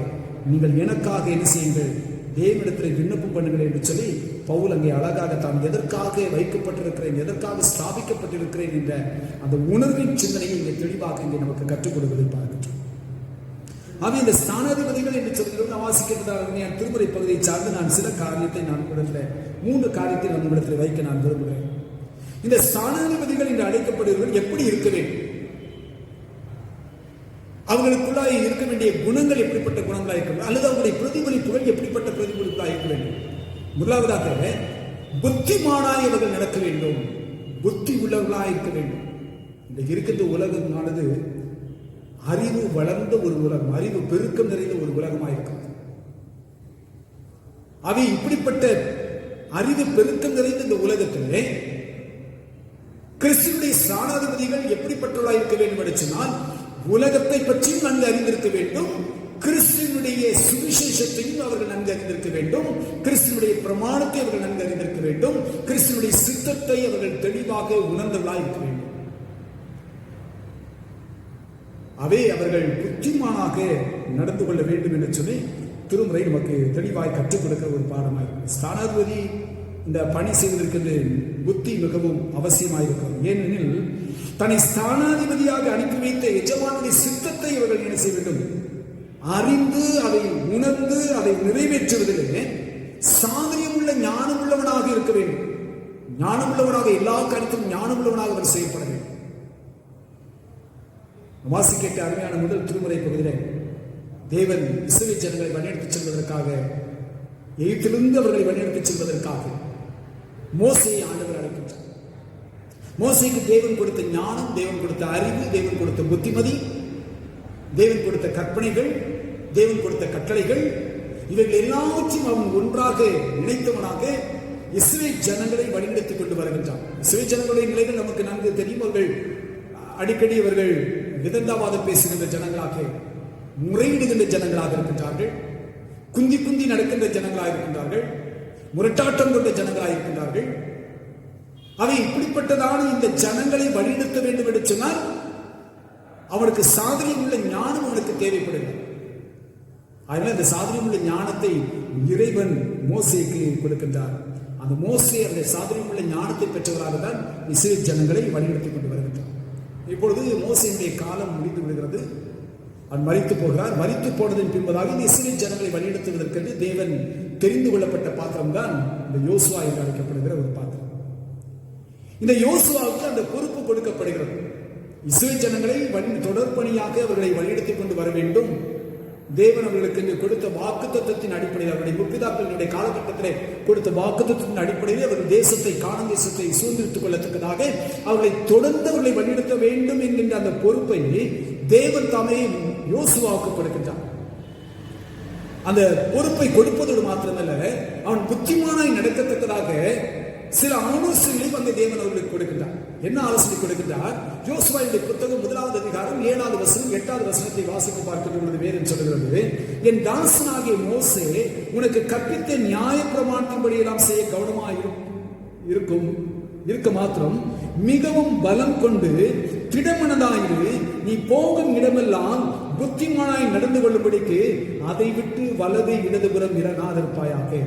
நீங்கள் எனக்காக என்ன செய்யுங்கள்? தேவனிடத்தில் விண்ணப்பம் பண்ணுங்கள் என்று சொல்லி பவுல் அங்கே அழகாக தான் எதற்காக வைக்கப்பட்டிருக்கிறேன், எதற்காக ஸ்தாபிக்கப்பட்டிருக்கிறேன் என்ற அந்த உணர்வின் சிந்தனையை இங்கே தெளிவாக இங்கே நமக்கு கற்றுக் கொடுப்பதை பார்க்கின்றோம். ஆக இந்த ஸ்தானாதிபதிகள் என்று சொல்கிறது நான் வாசிக்கிறதாக என் திருமுறை பகுதியை சார்ந்து நான் சில காரியத்தை நான் இடத்துல 3 காரியத்தை நம்ம இடத்துல வைக்க நான் விரும்புகிறேன். இந்த ஸ்தானாதிபதிகள் என்று அழைக்கப்படுகிறவர்கள் எப்படி இருக்க வேண்டும், அவர்களுக்குள்ளாக இருக்க வேண்டிய குணங்கள் எப்படிப்பட்ட குணங்களாக இருக்க வேண்டும், அல்லது அவர்களுடைய பிரதிபலிப்புகள் எப்படிப்பட்ட பிரதிபலிப்புகளாக இருக்க வேண்டும். முதலாவதாக புத்திமானாய் அவர்கள் நடக்க வேண்டும், புத்தி உள்ளவர்களாக இருக்க வேண்டும். இன்றைக்கு இருக்கின்ற உலகமானது அறிவு வளர்ந்த ஒரு உலகம், அறிவு பெருக்கம் நிறைந்த ஒரு உலகமாக இருக்கிறது. அவை இப்படிப்பட்ட அறிவு பெருக்கம் நிறைந்த இந்த உலகத்திலே கிறிஸ்துவுடைய ஸ்தானாதிபதிகள் எப்படிப்பட்டவர்களாக இருக்க வேண்டும் என்று சொன்னால், உலகத்தை பற்றியும் நன்கு அறிந்திருக்க வேண்டும், கிறிஸ்துவனுடைய சுவிசேஷத்தையும் அவர்கள் நன்கு அறிந்திருக்க வேண்டும், கிறிஸ்துவனுடைய பிரமாணத்தை அவர்கள் நன்கு அறிந்திருக்க வேண்டும், கிறிஸ்துவனுடைய சித்தத்தை அவர்கள் தெளிவாக உணர்ந்தவர்களாக இருக்க வேண்டும். அவை அவர்கள் புத்திமானாக நடந்து கொள்ள வேண்டும் என்று சொல்லி திருமுறை நமக்கு தெளிவாய் கற்றுக் கொடுக்கிற ஒரு பாடமாக இருக்கு. ஸ்தானாதிபதி இந்த பணி செய்வதற்கு புத்தி மிகவும் அவசியமாயிருக்கிறது. ஏனெனில் தன்னை ஸ்தானாதிபதியாக அனுப்பி வைத்த எஜமானுடைய சித்தத்தை அவர்கள் என்ன செய்ய வேண்டும், அறிந்து அதை உணர்ந்து அதை நிறைவேற்றுவதிலே சாதனையுள்ள ஞானமுள்ளவனாக இருக்க வேண்டும். ஞானமுள்ளவனாக எல்லா காரியத்திலும் ஞானமுள்ளவனாக அவர் செய்யப்பட வேண்டும். வாசிக்க அருமையான முதல் திருமுறை பகுதியிலே தேவன் இஸ்ரவேல் ஜனங்களை வழிநடத்திச் செல்வதற்காக, எகிப்திலிருந்து அவர்களை வழிநடத்திச் செல்வதற்காக மோசேயை ஆண்டவர் அழைக்கின்றார். மோசேக்கு தேவன் கொடுத்த ஞானம், தேவன் கொடுத்த அறிவு, தேவன் கொடுத்த புத்திமதி, தேவன் கொடுத்த கற்பனைகள், தேவன் கொடுத்த கட்டளைகள், இவைகள் எல்லாவற்றையும் அவன் ஒன்றாக நினைத்தவனாக இஸ்ரவேல் ஜனங்களை வழிநடத்திக் கொண்டு வருகின்றான். இஸ்ரவேல் ஜனங்களுடைய நிலைகள் நமக்கு நன்கு தெரியும். அவர்கள் அடிக்கடி அவர்கள் விதண்டாவாதம் பேசுகின்ற ஜனங்களாக, முறையிடுகின்ற ஜனங்களாக இருக்கின்றார்கள், குந்தி குந்தி நடக்கின்ற ஜனங்களாக இருக்கின்றார்கள், முரட்டாட்டம் கொண்ட ஜனங்களாக இருக்கின்றார்கள். அவை இப்படிப்பட்டதான இந்த ஜனங்களை வழிநடத்த வேண்டும் என்று சொன்னால் அவனுக்கு சாதனையும் உள்ள ஞானம் அவனுக்கு தேவைப்படுகிறது. அதனால இந்த சாதனையும் உள்ள ஞானத்தை இறைவன் மோசேக்கு கொடுக்கின்றார். அந்த மோசே அந்த சாதனையும் உள்ள ஞானத்தை பெற்றவராக தான் இஸ்ரவேல் ஜனங்களை வழிநடத்திக் கொண்டு வருகின்றார். இப்பொழுது மோசேயுடைய காலம் முடிந்து விடுகிறது. அவன் மரித்து போகிறார். மரித்து போனதன் பின்பதாக இந்த இஸ்ரவேல் ஜனங்களை வழிநடத்துவதற்கு தேவன் தெரிந்து கொள்ளப்பட்ட பாத்திரம் தான் இந்த யோசுவா என்று அழைக்கப்படுகிற ஒரு பாத்திரம். இந்த யோசுவாவுக்கு அந்த பொறுப்பு கொடுக்கப்படுகிறது. இஸ்ரவேல் ஜனங்களை தொடர்பணியாக அவர்களை வழிநடத்திக் கொண்டு வர வேண்டும். தேவன் அவர்களுக்கு கொடுத்த வாக்குத்தத்தத்தின் அடிப்படையில், அவருடைய முற்பிதாக்களுடைய காலகட்டத்திலே கொடுத்த வாக்குத்தத்தின் அடிப்படையில் அவர்கள் தேசத்தை, கானான் தேசத்தை சுதந்திரித்துக் கொள்ளத்தக்கதாக அவர்களை தொடர்ந்து அவர்களை வழிநடத்த வேண்டும் என்கின்ற அந்த பொறுப்பை தேவன் தாமே யோசுவாவுக்கு கொடுக்கின்றார். அந்த பொறுப்பை கொடுப்பதோடு மாத்திரமல்ல, அவன் புத்திமானாய் நடக்கத்தக்கதாக சில ஆலோசனைகளையும் அந்த தேவன் அவர்களுக்கு கொடுக்கின்றார். என்ன ஆலோசனை கொடுக்கின்றார்? யோசுவாவுடைய புத்தகம் 1வது அதிகாரம் 7வது வசனம் 8வது வசனத்தை வாசித்து பார்க்கின்ற பொழுது வேதம் சொல்கிறது, என் தாசனாகிய மோசே உனக்கு கற்பித்த நியாய பிரமாணத்தின்படி எல்லாம் செய்ய கவனமாக இருக்க மாத்திரம் மிகவும் பலம் கொண்டு திடமனதாயிரு, நீ போகும் இடமெல்லாம் புத்திமானாய் நடந்து கொள்ளும்படிக்கு அதை விட்டு வலது இடதுபுறம் இறங்காதிருப்பாயாக.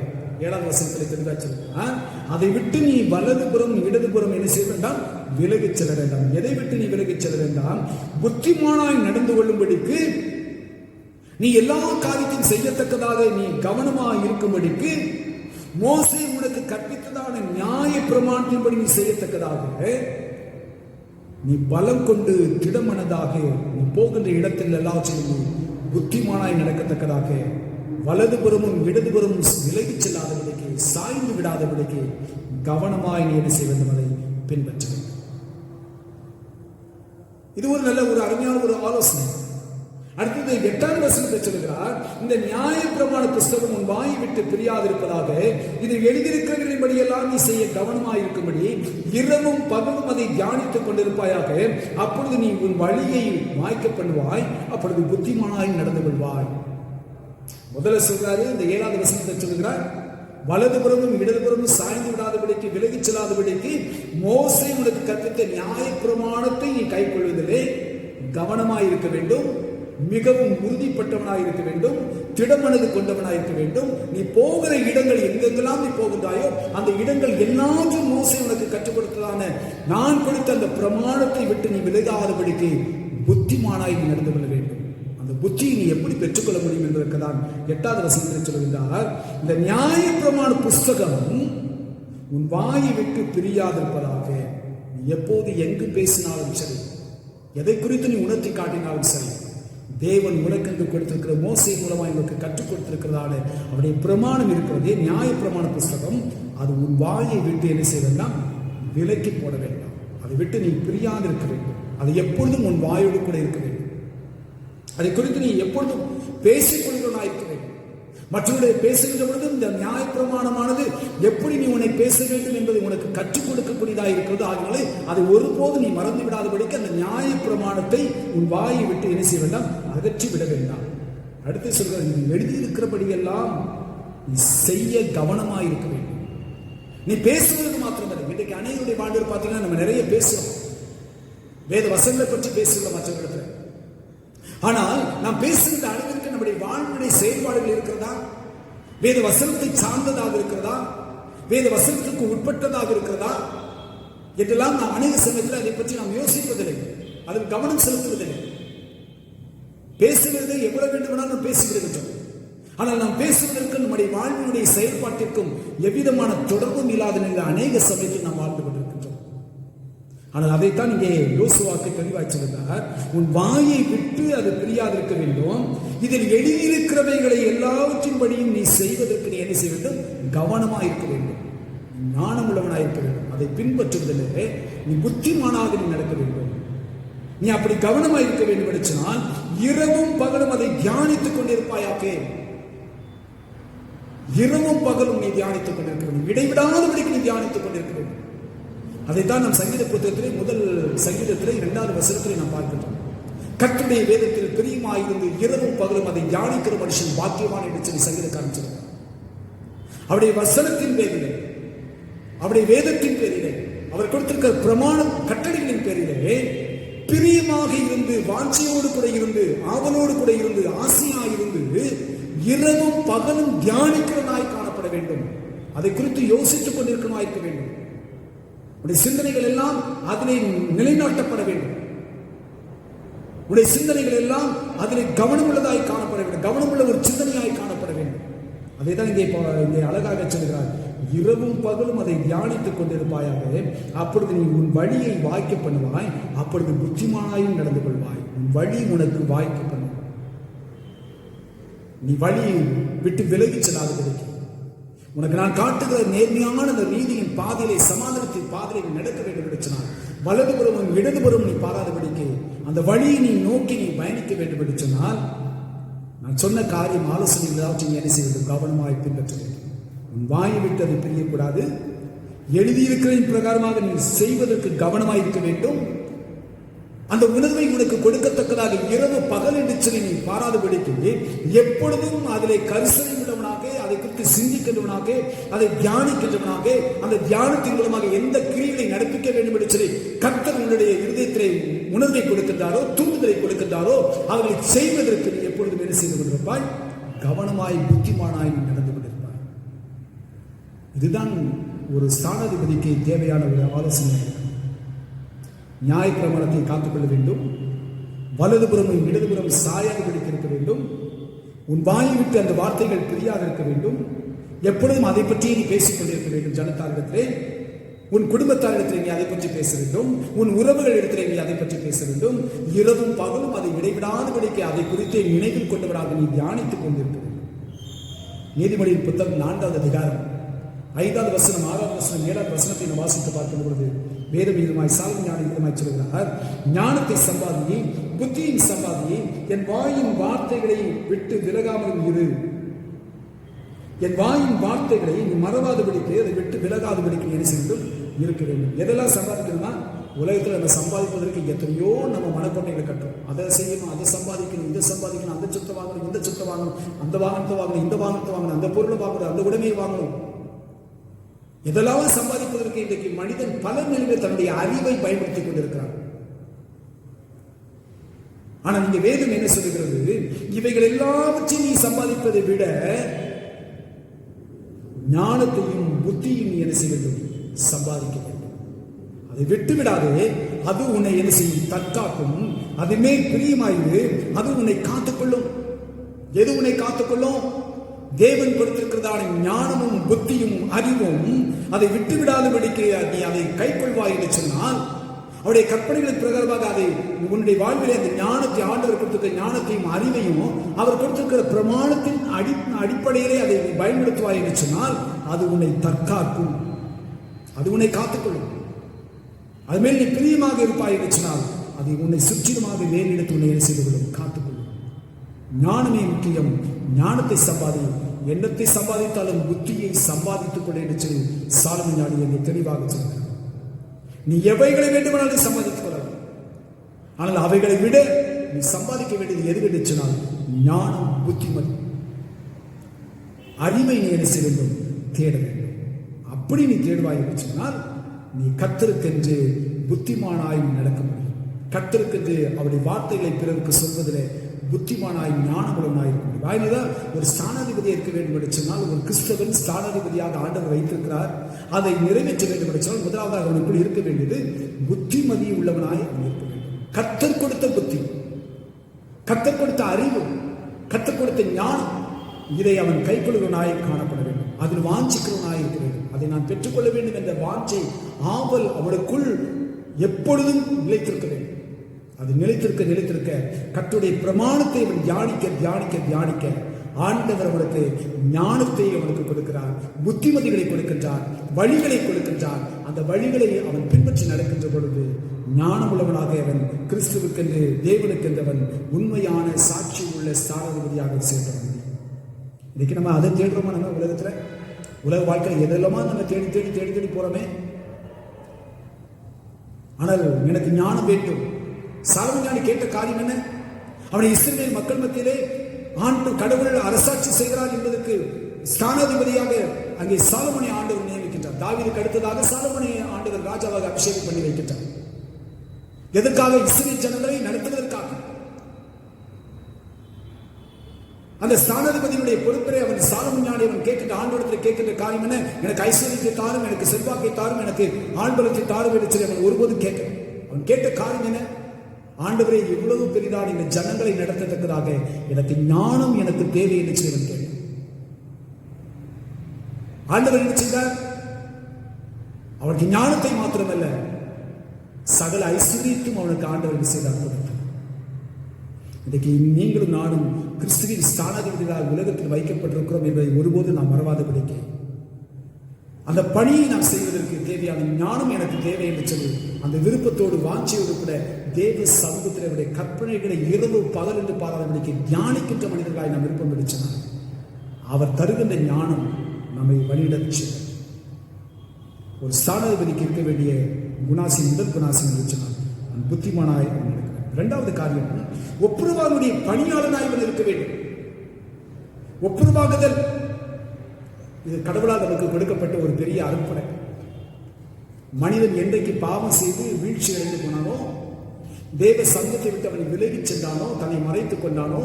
7வது வசனத்தில் தெரிவிச்சிருக்கிறார், அதை விட்டு நீ வலதுபுறம் இடதுபுறம் என்ன செய்ய வேண்டாம், விலகிச் செல்ல வேண்டாம். எதை விட்டு நீ விலகிச் செல்ல வேண்டாம்? புத்திமானாய் நடந்து கொள்ளும்படிக்கு, நீ எல்லா காரியத்தையும் செய்யத்தக்கதாக நீ கவனமாக இருக்கும்படிக்கு மோசே உனக்கு கற்பித்ததான நியாய பிரமாணத்தின்படி நீ செய்யத்தக்கதாக நீ பலம் கொண்டு திடமனதாக நீ போகின்ற இடத்தில் எல்லாவற்றையும் புத்திமானாய் நடக்கத்தக்கதாக வலதுபுறமும் இடதுபுறமும் விலகிச் செல்லாதபடிக்கு, சாய்ந்து விடாதபடிக்கு கவனமாய் நீ என்ன செய்ய வேண்டும், அதை பின்பற்ற வேண்டும். இது ஒரு நல்ல ஒரு அருமையான ஒரு ஆலோசனை. அடுத்தது 8வது வசனத்தை சொல்கிறார், இந்த நியாய பிரமாண புஸ்தகம் உன் வாயை விட்டு பிரியாதிருப்பதாக இது எழுதியிருக்கிறபடி எல்லாம் நீ செய்ய கவனமாக இருக்கும்படி இரவும் பகலும் அதை தியானித்துக் கொண்டிருப்பாயாக. அப்பொழுது நீ உன் வழியை வாய்க்க பண்ணுவாய், அப்பொழுது புத்திமானாய் நடந்து கொள்வாய். முதல்ல சொல்றாரு, இந்த 7வது வசனத்தை சொல்கிறார், வலதுபுறமும் இடதுபுறமும் சாய்ந்து விடாதபடிக்கு விலகிச் செல்லாதபடிக்கு மோசே உனக்கு கற்பித்த நியாய பிரமாணத்தை நீ கைக்கொள்வதிலே கவனமாய் இருக்க வேண்டும். மிகவும் உறுதிப்பட்டவனாய் இருக்க வேண்டும், திடமனது கொண்டவனாய் இருக்க வேண்டும். நீ போகிற இடங்கள் எங்கெங்கெல்லாம் நீ போகின்றாயோ அந்த இடங்கள் எல்லாத்தையும் மோசே உனக்கு கற்றுக் கொடுத்ததான நான் கொடுத்த அந்த பிரமாணத்தை விட்டு நீ விலகாதபடிக்கு புத்திமானாய் நீ நடந்து கொள்ள வேண்டும். அந்த புத்தியை நீ எப்படி பெற்றுக்கொள்ள முடியும் என்பதற்கு தான் 8வது வசனத்தில் சொல்கின்றார், இந்த நியாயப்பிரமாண புஸ்தகம் உன் வாயை விட்டு பிரியாதிருப்பதாக. நீ எப்போது எங்கு பேசினாலும் சரி, எதை குறித்து நீ உணர்த்தி காட்டினாலும் சரி, தேவன் உனக்கென்று கொடுத்திருக்கிற மோசே மூலமாக எங்களுக்கு கற்றுக் கொடுத்திருக்கிறதால அவருடைய பிரமாணம் இருக்கிறதே நியாய பிரமாண புஸ்தகம், அது உன் வாயை விட்டு என்ன செய்ய வேண்டாம், விலக்கி போட வேண்டாம். அதை விட்டு நீ பிரியாது இருக்க வேண்டும். அது எப்பொழுதும் உன் வாயோடு கூட இருக்க வேண்டும். அதை குறித்து நீ எப்பொழுதும் பேசிக் கொள்கிறவனாய் இருக்க வேண்டும். மற்றவர்களை பேசுகின்ற பொழுது இந்த நியாய பிரமாணமானது எப்படி நீ உன்னை பேச வேண்டும் என்பதை உனக்கு கற்றுக் கொடுக்கக்கூடியதாக இருக்கிறது. ஆகினாலே அதை ஒருபோது நீ மறந்து விடாதபடிக்கு அந்த நியாய பிரமாணத்தை உன் வாயை விட்டு என்ன செய்ய வேண்டாம், அகற்றி விட வேண்டாம். அடுத்து சொல்கிற, நீ எழுதியிருக்கிறபடியெல்லாம் நீ செய்ய கவனமாக இருக்க வேண்டும். நீ பேசுவதற்கு மாத்திரமல்ல. இன்றைக்கு அனைவருடைய வாழ்வில் பார்த்தீங்கன்னா நம்ம நிறைய பேசுறோம், வேத வசனங்களை பற்றி பேசுகிறோம் மற்றவர்களிடத்தில். ஆனால் நாம் பேசுகின்ற அளவிற்கு நம்முடைய வாழ்வுடைய செயல்பாடுகள் இருக்கிறதா, வேத வசனத்தை சார்ந்ததாக இருக்கிறதா, வேத வசனத்துக்கு உட்பட்டதாக இருக்கிறதா என்றெல்லாம் நாம் அநேக சமயத்தில் அதை பற்றி நாம் யோசிப்பதில்லை, அதில் கவனம் செலுத்துவதில்லை. பேசுகிறதை எவ்வளவு வேண்டுமானாலும் பேசிவிடுகின்றோம். ஆனால் நாம் பேசுவதற்கு நம்முடைய வாழ்வினுடைய செயல்பாட்டிற்கும் எவ்விதமான தொடர்பும் இல்லாத நிலையில் அநேக சமயத்தில் நாம் வாழ்ந்து கொண்டிருக்கின்றோம். ஆனால் அதைத்தான் இங்கே யோசுவாக்கு தெளிவாய் சொல்கிறார், உன் வாயை விட்டு அது பிரியாதிருக்க வேண்டும். இதில் எழுதியிருக்கிறவைகளை எல்லாவற்றின்படியும் நீ செய்வதற்கு நீ என்ன செய்ய வேண்டும், கவனமாக இருக்க வேண்டும், ஞானம் உள்ளவனாக இருக்க வேண்டும். அதை பின்பற்றுவதிலே நீ புத்திமானாக நீ நடக்க வேண்டும். நீ அப்படி கவனமாக இருக்க வேண்டும் என்று சொன்னால் இரவும் பகலும் அதை தியானித்துக் கொண்டிருப்பாயாக்கே. இரவும் பகலும் நீ தியானித்துக் கொண்டிருக்க வேண்டும், இடைவிடாதபடிக்கு நீ தியானித்துக் கொண்டிருக்க வேண்டும். அதைத்தான் நம் சங்கீத புத்தகத்திலே முதல் சங்கீதத்திலே 2வது வசனத்திலே நாம் பார்க்கின்றோம். கர்த்தருடைய வேதத்தில் பிரியமாயிருந்து இரவும் பகலும் அதை தியானிக்கிற மனுஷன் பாக்கியவான் என்று சொல்லி சங்கீதக்காரன் சொல்கிறார். அவருடைய வசனத்தின் பேரிலே, அவருடைய வேதத்தின் பேரிலே, அவர் கொடுத்திருக்கிற பிரமாண கட்டளைகளின் பேரிலே பிரியமாக இருந்து, வாஞ்சையோடு கூட இருந்து, ஆவலோடு கூட இருந்து, ஆசையாயிருந்து இரவும் பகலும் தியானிக்கிறனாய் காணப்பட வேண்டும். அதை குறித்து யோசித்துக் கொண்டிருக்கிறனாய் இருக்க வேண்டும். உடைய சிந்தனைகள் எல்லாம் அதிலே நிலைநாட்டப்பட வேண்டும். உடைய சிந்தனைகள் எல்லாம் அதிலே கவனமுள்ளதாய் காணப்பட வேண்டும், கவனமுள்ள ஒரு சிந்தனையாய் காணப்பட வேண்டும். அதை தான் இங்கே அழகாக சொல்கிறார், இரவும் பகலும் அதை தியானித்துக் கொண்டிருப்பாயாக. அப்பொழுது நீ உன் வழியை வாய்க்க பண்ணுவாய், அப்பொழுது புத்திமானாயும் நடந்து கொள்வாய். உன் வழி உனக்கு வாய்க்க பண்ணும். நீ வழியை விட்டு விலகி செல்லாதபடிக்கு உனக்கு நான் காட்டுகிற நேர்மையான அந்த நீதியின் பாதையிலே, சமாதானத்தின் பாதையிலே நடக்க வேண்டும் என்று சொன்னார். வலதுபுறமும் இடதுபுறம் நீ பாராதபடிக்கு அந்த வழியை நீ நோக்கி நீ பயணிக்க வேண்டும் என்று சொன்னால் நான் சொன்ன காரியம் ஆலோசனை எல்லாவற்றையும் என்ன செய்ய வேண்டும், கவனமாய் பின்பற்ற வேண்டும். உன் வாயை விட்டு அதை பிரியக்கூடாது. எழுதியிருக்கிறதின் பிரகாரமாக நீ செய்வதற்கு கவனமாய் இருக்க வேண்டும். அந்த உணர்வை உனக்கு கொடுக்கத்தக்கதாக இரவு பகல் என்று சொல்லி நீ பாராதபடிக்கு எப்பொழுதும் அதிலே கரிசனை உள்ளவனாக, அதை குறித்து சிந்திக்கின்றவனாக, அதை தியானிக்கின்றவனாக, அந்த தியானத்தின் மூலமாக எந்த கிரியைகளை நடப்பிக்க வேண்டும் என்று சொல்லி கர்த்தர் உன்னுடைய இருதயத்திலே உணர்வை கொடுக்கின்றாரோ, தூண்டுதலை கொடுக்கின்றாரோ, அவர்களை செய்வதற்கு நீ எப்பொழுதும் என்ன செய்து கொண்டிருப்பாய், கவனமாய் புத்திமானாய் நீ நடந்து கொண்டிருப்பாய். இதுதான் ஒரு ஸ்தானாதிபதிக்கு தேவையான ஒரு ஆலோசனை. நியாயப்பிரமாணத்தை காத்துக்கொள்ள வேண்டும். வலதுபுறமும் இடதுபுறம் சாயாதபடிக்கு இருக்க வேண்டும். உன் வாயை விட்டு அந்த வார்த்தைகள் பிரியாது இருக்க வேண்டும். எப்பொழுதும் அதை பற்றி நீ பேசிக் கொண்டிருக்க வேண்டும். ஜனத்தாரிடத்திலே, உன் குடும்பத்தாரிடத்திலே நீ அதை பற்றி பேச வேண்டும். உன் உறவுகள் இடத்திலே நீ அதை பற்றி பேச வேண்டும். இரவும் பகலும் அதை இடைவிடாதபடிக்கு அதை குறித்து நினைவில் கொண்டவராக நீ தியானித்துக் கொண்டிருக்க வேண்டும். நீதிமொழியின் புத்தகம் 4வது அதிகாரம் 5வது வசனம், 6வது வசனம், 7வது வசனத்தை நாம் வாசித்து பார்க்கும் பொழுது வேதம் விதமாய் சாலமோன் ஞானி விதமாய் சொல்கிறார், ஞானத்தை சம்பாதியை, புத்தியின் சம்பாதியை, என் வாயின் வார்த்தைகளை விட்டு விலகாமல் இரு. என் வாயின் வார்த்தைகளை நீ மறவாதபடிக்கு, அதை விட்டு விலகாதபடிக்கு என்ன செய்யும் இருக்க வேண்டும். எதெல்லாம் சம்பாதிக்கணும்னா, உலகத்தில் நம்ம சம்பாதிப்பதற்கு எத்தனையோ நம்ம மனக்கோட்டைகளை கட்டுறோம். அதை செய்யணும், அதை சம்பாதிக்கணும், இதை சம்பாதிக்கணும், அந்த சொத்தை வாங்கணும், இந்த சொத்தை வாங்கணும், அந்த வாகனத்தை வாங்கணும், இந்த வாகனத்தை வாங்கணும், அந்த பொருளை வாங்கணும், அந்த உடைமையை வாங்கணும். இதெல்லாம் சம்பாதிப்பதற்கு இன்றைக்கு மனிதன் பல நிலையில் தன்னுடைய அறிவை பயன்படுத்திக் கொண்டிருக்கிறான். ஆனால் இங்க வேதம் என்ன சொல்லுகிறது? இவைகள் எல்லாவற்றையும் நீ சம்பாதிப்பதை விட ஞானத்தையும் புத்தியும் நீ என்ன செய்ய வேண்டும்? சம்பாதிக்க வேண்டும். அதை விட்டு விடாதே. அது உன்னை என்ன செய்யும்? தற்காக்கும். அது மேல் பிரியமாயிரு. அது உன்னை காத்துக்கொள்ளும். எது உன்னை காத்துக்கொள்ளும்? தேவன் கொடுத்திருக்கிறதான ஞானமும் புத்தியும் அறிவும். அதை விட்டு விடாதபடிக்கு நீ அதை கைக்கொள்வாய் என்று சொன்னால், அவருடைய கற்பனைகளின் பிரகாரமாக அதை உன்னுடைய வாழ்விலே அந்த ஞானத்தை, ஆண்டவர் கொடுத்திருக்கிற ஞானத்தையும் அறிவையும் அவர் கொடுத்திருக்கிற பிரமாணத்தின் அடிப்படையிலே அதை பயன்படுத்துவாய் என்று சொன்னால், அது உன்னை தற்காக்கும். அது உன்னை காத்துக்கொள்ளும். அது மேல் நீ பிரியமாக இருப்பாய் என்று சொன்னால், அதை உன்னை சுற்றிலுமாக வேலெடுத்து உன்னை செய்து கொள்ளும், காத்துக்கொள்ளும். ஞானமே முக்கியம். ஞானத்தை சம்பாதி. எண்ணத்தை சம்பாதித்தாலும் புத்தியை சம்பாதித்துக் கொள்ள என்று சொல்லி சாலமோன் ஞானி என்று தெளிவாக சொல்கிறார். நீ எவைகளை வேண்டுமானாலும் சம்பாதித்துக் கொள்ளலாம். ஆனால் அவைகளை விட நீ சம்பாதிக்க வேண்டியது எது என்று சொன்னால் ஞானம், புத்திமதி, அறிவை நீ என்ன செய்ய வேண்டும்? தேட வேண்டும். அப்படி நீ தேடுவாய் என்று சொன்னால் நீ கர்த்தருக்கென்று புத்திமானாய் நடக்க முடியும். கர்த்தருக்கென்று அவருடைய வார்த்தைகளை பிறருக்கு சொல்வதிலே புத்திமானாய் ஞானமுள்ளவனாய் இருக்க முடியும். வாயில்தான் ஒரு ஸ்தானாதிபதியாக இருக்க வேண்டும் என்று சொன்னால், ஒரு கிறிஸ்தவன் ஸ்தானாதிபதியாக ஆண்டவர் வைத்திருக்கிறார். அதை நிறைவேற்ற வேண்டும் என்று சொன்னால் முதலாவதாக அவனுக்குள் இருக்க வேண்டியது புத்திமதி உள்ளவனாய் அவன் இருக்க வேண்டும். கர்த்தர் கொடுத்த புத்தி, கர்த்தர் கொடுத்த அறிவு, கர்த்தர் கொடுத்த ஞானம், இதை அவன் கைக்கொள்கிறவனாய் காணப்பட வேண்டும். அதில் வாஞ்சிக்கிறவனாய் இருக்க வேண்டும். அதை நான் பெற்றுக்கொள்ள வேண்டும் என்ற வாஞ்சை, ஆவல் அவனுக்குள் எப்பொழுதும் நிலைத்திருக்க வேண்டும். அது நிலைத்திருக்க கர்த்தருடைய பிரமாணத்தை அவன் தியானிக்க ஆண்டவர் அவனுக்கு ஞானத்தை அவனுக்கு கொடுக்கிறார், புத்திமதிகளை கொடுக்கின்றார், வழிகளை கொடுக்கின்றார். அந்த வழிகளை அவன் பின்பற்றி நடக்கின்ற பொழுது ஞானமுள்ளவனாக அவன் கிறிஸ்துவுக்கென்று, தேவனுக்கென்றவன் உண்மையான சாட்சி உள்ள ஸ்தானாதிபதியாக சேர்ந்தவன். இன்னைக்கு நம்ம அதை தேடுறோமா? நம்ம உலகத்துல, உலக வாழ்க்கை எதெல்லாமா நம்ம தேடி போறோமே. ஆனால் எனக்கு ஞானம் வேண்டும். சாலமோன் ஞானி கேட்ட காரியம் என்ன? அவனை இஸ்ரவேல் மக்கள் மத்தியிலே கடவுள் அரசாட்சி செய்கிறார் என்பதற்கு ஸ்தானாதிபதியாக அங்கே சாலமோனை ஆண்டவர் நியமிக்கின்றார். தாவீதுக்கு அடுத்ததாக சாலமோனை ஆண்டவர் ராஜாவாக அபிஷேகம் பண்ணி வைக்கின்றார். எதற்காக? இஸ்ரவேல் ஜனங்களை நடத்துவதற்காக. அந்த ஸ்தானாதிபதியினுடைய பொறுப்பை அவன் சாலமோன் ஞானி அவன் ஆண்டவரிடத்தில் கேட்கின்ற காரியம் என்ன? எனக்கு ஐஸ்வர்யத்தை தாரும், எனக்கு செல்வாக்கை தாரும், எனக்கு ஆள்பலத்தை தாரும் என்று சொல்லி அவன் ஒருபோதும் கேட்க. அவன் கேட்ட காரியம் என்ன? ஆண்டவரே, இவ்வளவு பெரிதான இந்த ஜனங்களை நடத்தத்தக்கதாக எனக்கு ஞானம் எனக்கு தேவை என்று சொல்லி கேட்டான். ஆண்டவர் என்ன செய்தார்? அவனுக்கு ஞானத்தை மாத்திரமல்ல, சகல ஐஸ்வர்யத்தையும் அவனுக்கு ஆண்டவர் செய்தார். இன்றைக்கு நீங்களும் நானும் கிறிஸ்துவின் ஸ்தானாதிபதிகளாக உலகத்தில் வைக்கப்பட்டிருக்கிறோம் என்பதை ஒருபோது நாம் மறவாதபடிக்கு அந்த பணியை நாம் செய்வதற்கு தேவையான ஞானம் எனக்கு தேவை என்று சொல்லி அந்த விருப்பத்தோடு வாஞ்சையோடு கூட தேவ சமூகத்தில் அவருடைய கற்பனைகளை இரவு பகல் என்று பாராதபடிக்கு தியானிக்கின்ற மனிதர்களாய் நாம் விருப்பம் எடுத்தார். அவர் தருகின்ற ஞானம் நம்மை வழிநடத்தி ஒரு ஸ்தானாதிபதிக்கு இருக்க வேண்டிய குணாசி, முதல் குணாசி என்று சொன்னால் புத்திமானாய் நடக்கிறார். இரண்டாவது காரியம், ஒப்புரவாகுடைய பணியாளனாய் இருக்க வேண்டும். ஒப்புரவாகுதல் இது கடவுளால் நமக்கு கொடுக்கப்பட்ட ஒரு பெரிய அர்ப்பணை. மனிதன் என்றைக்கு பாவம் செய்து வீழ்ச்சி அடைந்து போனானோ, தேவ சமூகத்தை விட்டு அவனை விலகிச் சென்றானோ, தன்னை மறைத்துக் கொண்டானோ,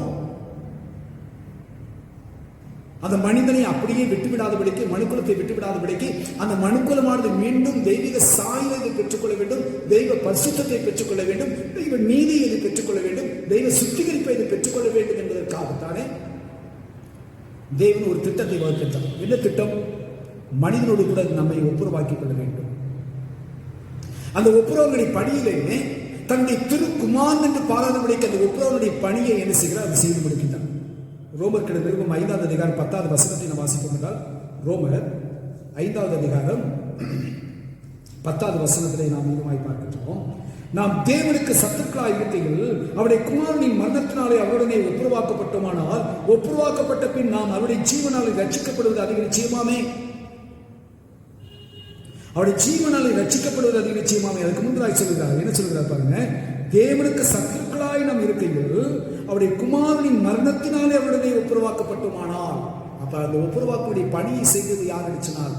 அந்த மனிதனை அப்படியே விட்டுவிடாதபடிக்கு, மனுக்குலத்தை விட்டுவிடாதபடிக்கு அந்த மனுக்குலமானது மீண்டும் தெய்வீக சாயலை பெற்றுக்கொள்ள வேண்டும், தெய்வ பரிசுத்தத்தை பெற்றுக்கொள்ள வேண்டும், தெய்வ நீதியை பெற்றுக்கொள்ள வேண்டும், தெய்வ சுத்திகரிப்பை பெற்றுக்கொள்ள வேண்டும் என்பதற்காகத்தானே தேவன் ஒரு திட்டத்தை வகுக்கின்றார். என்ன திட்டம்? மனிதனோடு கூட நம்மை ஒப்புரவாக்கிக் கொள்ள வேண்டும். அந்த ஒப்புரவுடைய பணியிலேயே தன்னுடைய திருக்குமாரன் என்று பாராதபடிக்கு அந்த ஒப்புரவுடைய பணியை என்ன செய்கிறார்? அதை செய்து முடிக்கின்றார். ரோமர் கிட்ட நிருபம் 5வது அதிகாரம் 10வது வசனத்தை நாம் வாசிப்போம் என்றால், ரோமர் 5வது அதிகாரம் 10வது வசனத்திலே நாம் இதுமாய் பார்க்கின்றோம். நாம் தேவனுக்கு சத்துக்களாய் இருக்கையில் அவருடைய குமாரனின் மரணத்தினாலே அவருடனே ஒப்புரவாக்கப்பட்டோமானால், ஒப்புரவாக்கப்பட்ட பின் நாம் அவருடைய ஜீவனாலே ரட்சிக்கப்படுவது அதிக நிச்சயமாமே. அவருடைய ஜீவனாலே ரட்சிக்கப்படுவது அதிக நிச்சயமாமே. அதுக்கு முன்னாடி சொல்கிறார், என்ன சொல்கிறார் பாருங்க, தேவனுக்கு சத்துக்களாய் நாம் இருக்கையில் அவருடைய குமாரனின் மரணத்தினாலே அவருடனே ஒப்புரவாக்கப்பட்டோமானால், அப்ப அந்த ஒப்புரவாக்குடைய பணியை செய்வது யார் நினைச்சினால்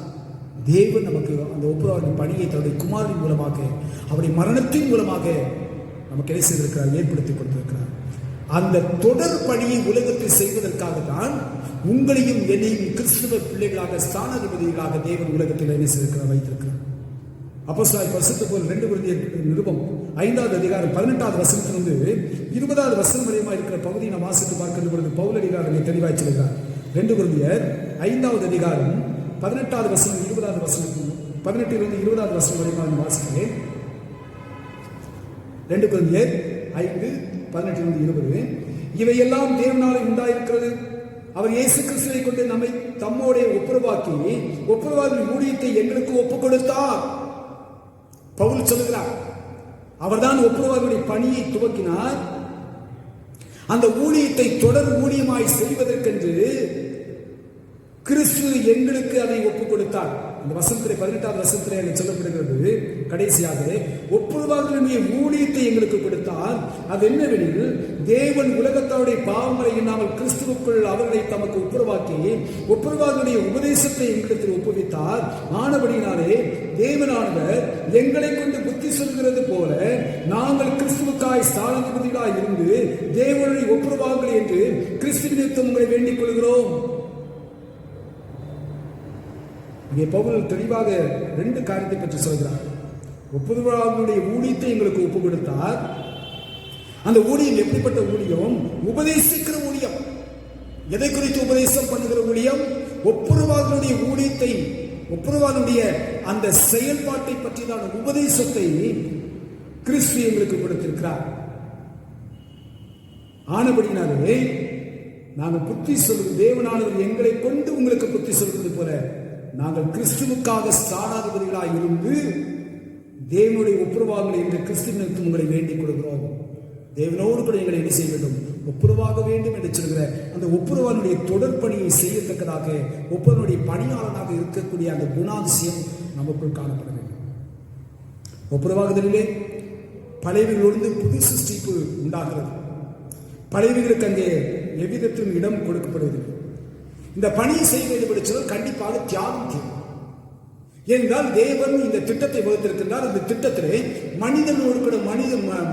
தேவன் நமக்கு அந்த ஒப்புரவாக்கின் பணியை தன்னுடைய குமாரனின் மூலமாக, அவருடைய மரணத்தின் மூலமாக நமக்கு என்ன செய்திருக்கிறார்? ஏற்படுத்தி கொடுத்திருக்கிறார். அந்த தொடர் பணியை உலகத்தில் செய்வதற்காக தான் உங்களையும் என்னையும் கிறிஸ்துவ பிள்ளைகளாக ஸ்தானாதிபதிகளாக தேவன் உலகத்தில் என்ன செய்திருக்கிறார், வைத்திருக்கிறார். அப்போஸ்தலர் பரிசுத்த பவுல் 2 கொரிந்தியர் நிருபம் 5வது அதிகாரம் 18வது வசனத்திலிருந்து 20வது வசனம் வரையுமா இருக்கிற பகுதியை நாம் வாசித்து பார்க்கின்ற பொழுது பவுல் அதிகாரத்தை தெளிவாய் சொல்கிறார். 2 கொரிந்தியர் 5வது அதிகாரம் 18வது வசனம் 20வது வசனம் 18லிருந்து 20வது வசனம் வரையுமா நான் வாசிக்கிறேன். 2 கொரிந்தியர் 5:18 20. இவையெல்லாம் தேவனாலே உண்டாயிருக்கிறது. அவர் இயேசு கிறிஸ்துவை கொண்டு நம்மை தம்மோட ஒப்புரவாக்கி ஒப்புரவாக்கின் ஊழியத்தை எங்களுக்கு ஒப்புக் கொடுத்தார். பவுல் சொல்லுகிறார், அவர்தான் ஒப்புரவாக்கினுடைய பணியை துவக்கினார். அந்த ஊழியத்தை தொடர் ஊழியமாய் செய்வதற்கென்று கிறிஸ்து எங்களுக்கு அதை ஒப்புக் கொடுத்தார். இந்த வசனத்திலே 18வது வசனத்திலே அங்கே சொல்லப்படுகிறது, கடைசியாக ஒப்புரவாக்கினுடைய ஊழியத்தை எங்களுக்கு கொடுத்தார். அது என்னவெனில், தேவன் உலகத்தாருடைய பாவங்களை எண்ணாமல் கிறிஸ்துவுக்குள் அவர்களை தமக்கு ஒப்புரவாக்கினுடைய உபதேசத்தை எங்களிடத்தில் ஒப்புவித்தார். ஆனபடினாலே தேவனானவர் எங்களை கொண்டு புத்தி சொல்கிறது போல நாங்கள் கிறிஸ்துவுக்காய் ஸ்தானாதிபதிகளாய் இருந்து தேவனுடைய ஒப்புரவாக்குகள் என்று கிறிஸ்துவினிடத்தில் உங்களை வேண்டிக் கொள்கிறோம். இங்கே பவுல் தெளிவாக 2 காரியத்தை பற்றி சொல்கிறார். ஒப்புரவாக்குடைய ஊழியத்தை எங்களுக்கு ஒப்பு கொடுத்தார். அந்த ஊழியம் எப்படிப்பட்ட ஊழியம்? உபதேசிக்கிற ஊழியம். எதை குறித்து உபதேசம் பண்ணுகிற ஊழியம்? ஒப்புரவாக்குடைய ஊழியத்தை, ஒப்புரவாக்குடைய அந்த செயல்பாட்டை பற்றியான உபதேசத்தை கிறிஸ்து எங்களுக்கு கொடுத்திருக்கிறார். ஆனபடினாலே நாங்கள் புத்தி சொல்வது, தேவனானவர் எங்களை கொண்டு உங்களுக்கு புத்தி சொல்வது போல நாங்கள் கிறிஸ்துவுக்காக ஸ்தானாதிபதிகளாய் இருந்து தேவனுடைய ஒப்புரவாகுகளை என்று கிறிஸ்துவிற்கு உங்களை வேண்டிக் கொள்கிறோம். தேவனோடு கூட எங்களை என்ன செய்ய வேண்டும்? ஒப்புரவாக வேண்டும் என்று சொல்கிற அந்த ஒப்புரவானுடைய தொடர் பணியை செய்யத்தக்கதாக ஒப்புரவனுடைய பணியாளனாக இருக்கக்கூடிய அந்த குணாதிசயம் நமக்குள் காணப்பட வேண்டும். ஒப்புரவாகுதலிலே பழையவர்களோடு புது சிருஷ்டிப்பு உண்டாகிறது. பழையவர்களுக்கு அங்கே எவ்விதத்திலும் இடம் கொடுக்கப்படுவதில்லை. இந்த பணியை செய்ய வேண்டும் என்று சொன்னால் கண்டிப்பாக தியாகம் தேவை. ஏனென்றால் தேவன் இந்த திட்டத்தை வகுத்திருக்கின்றார். இந்த திட்டத்திலே மனிதனோடு கூட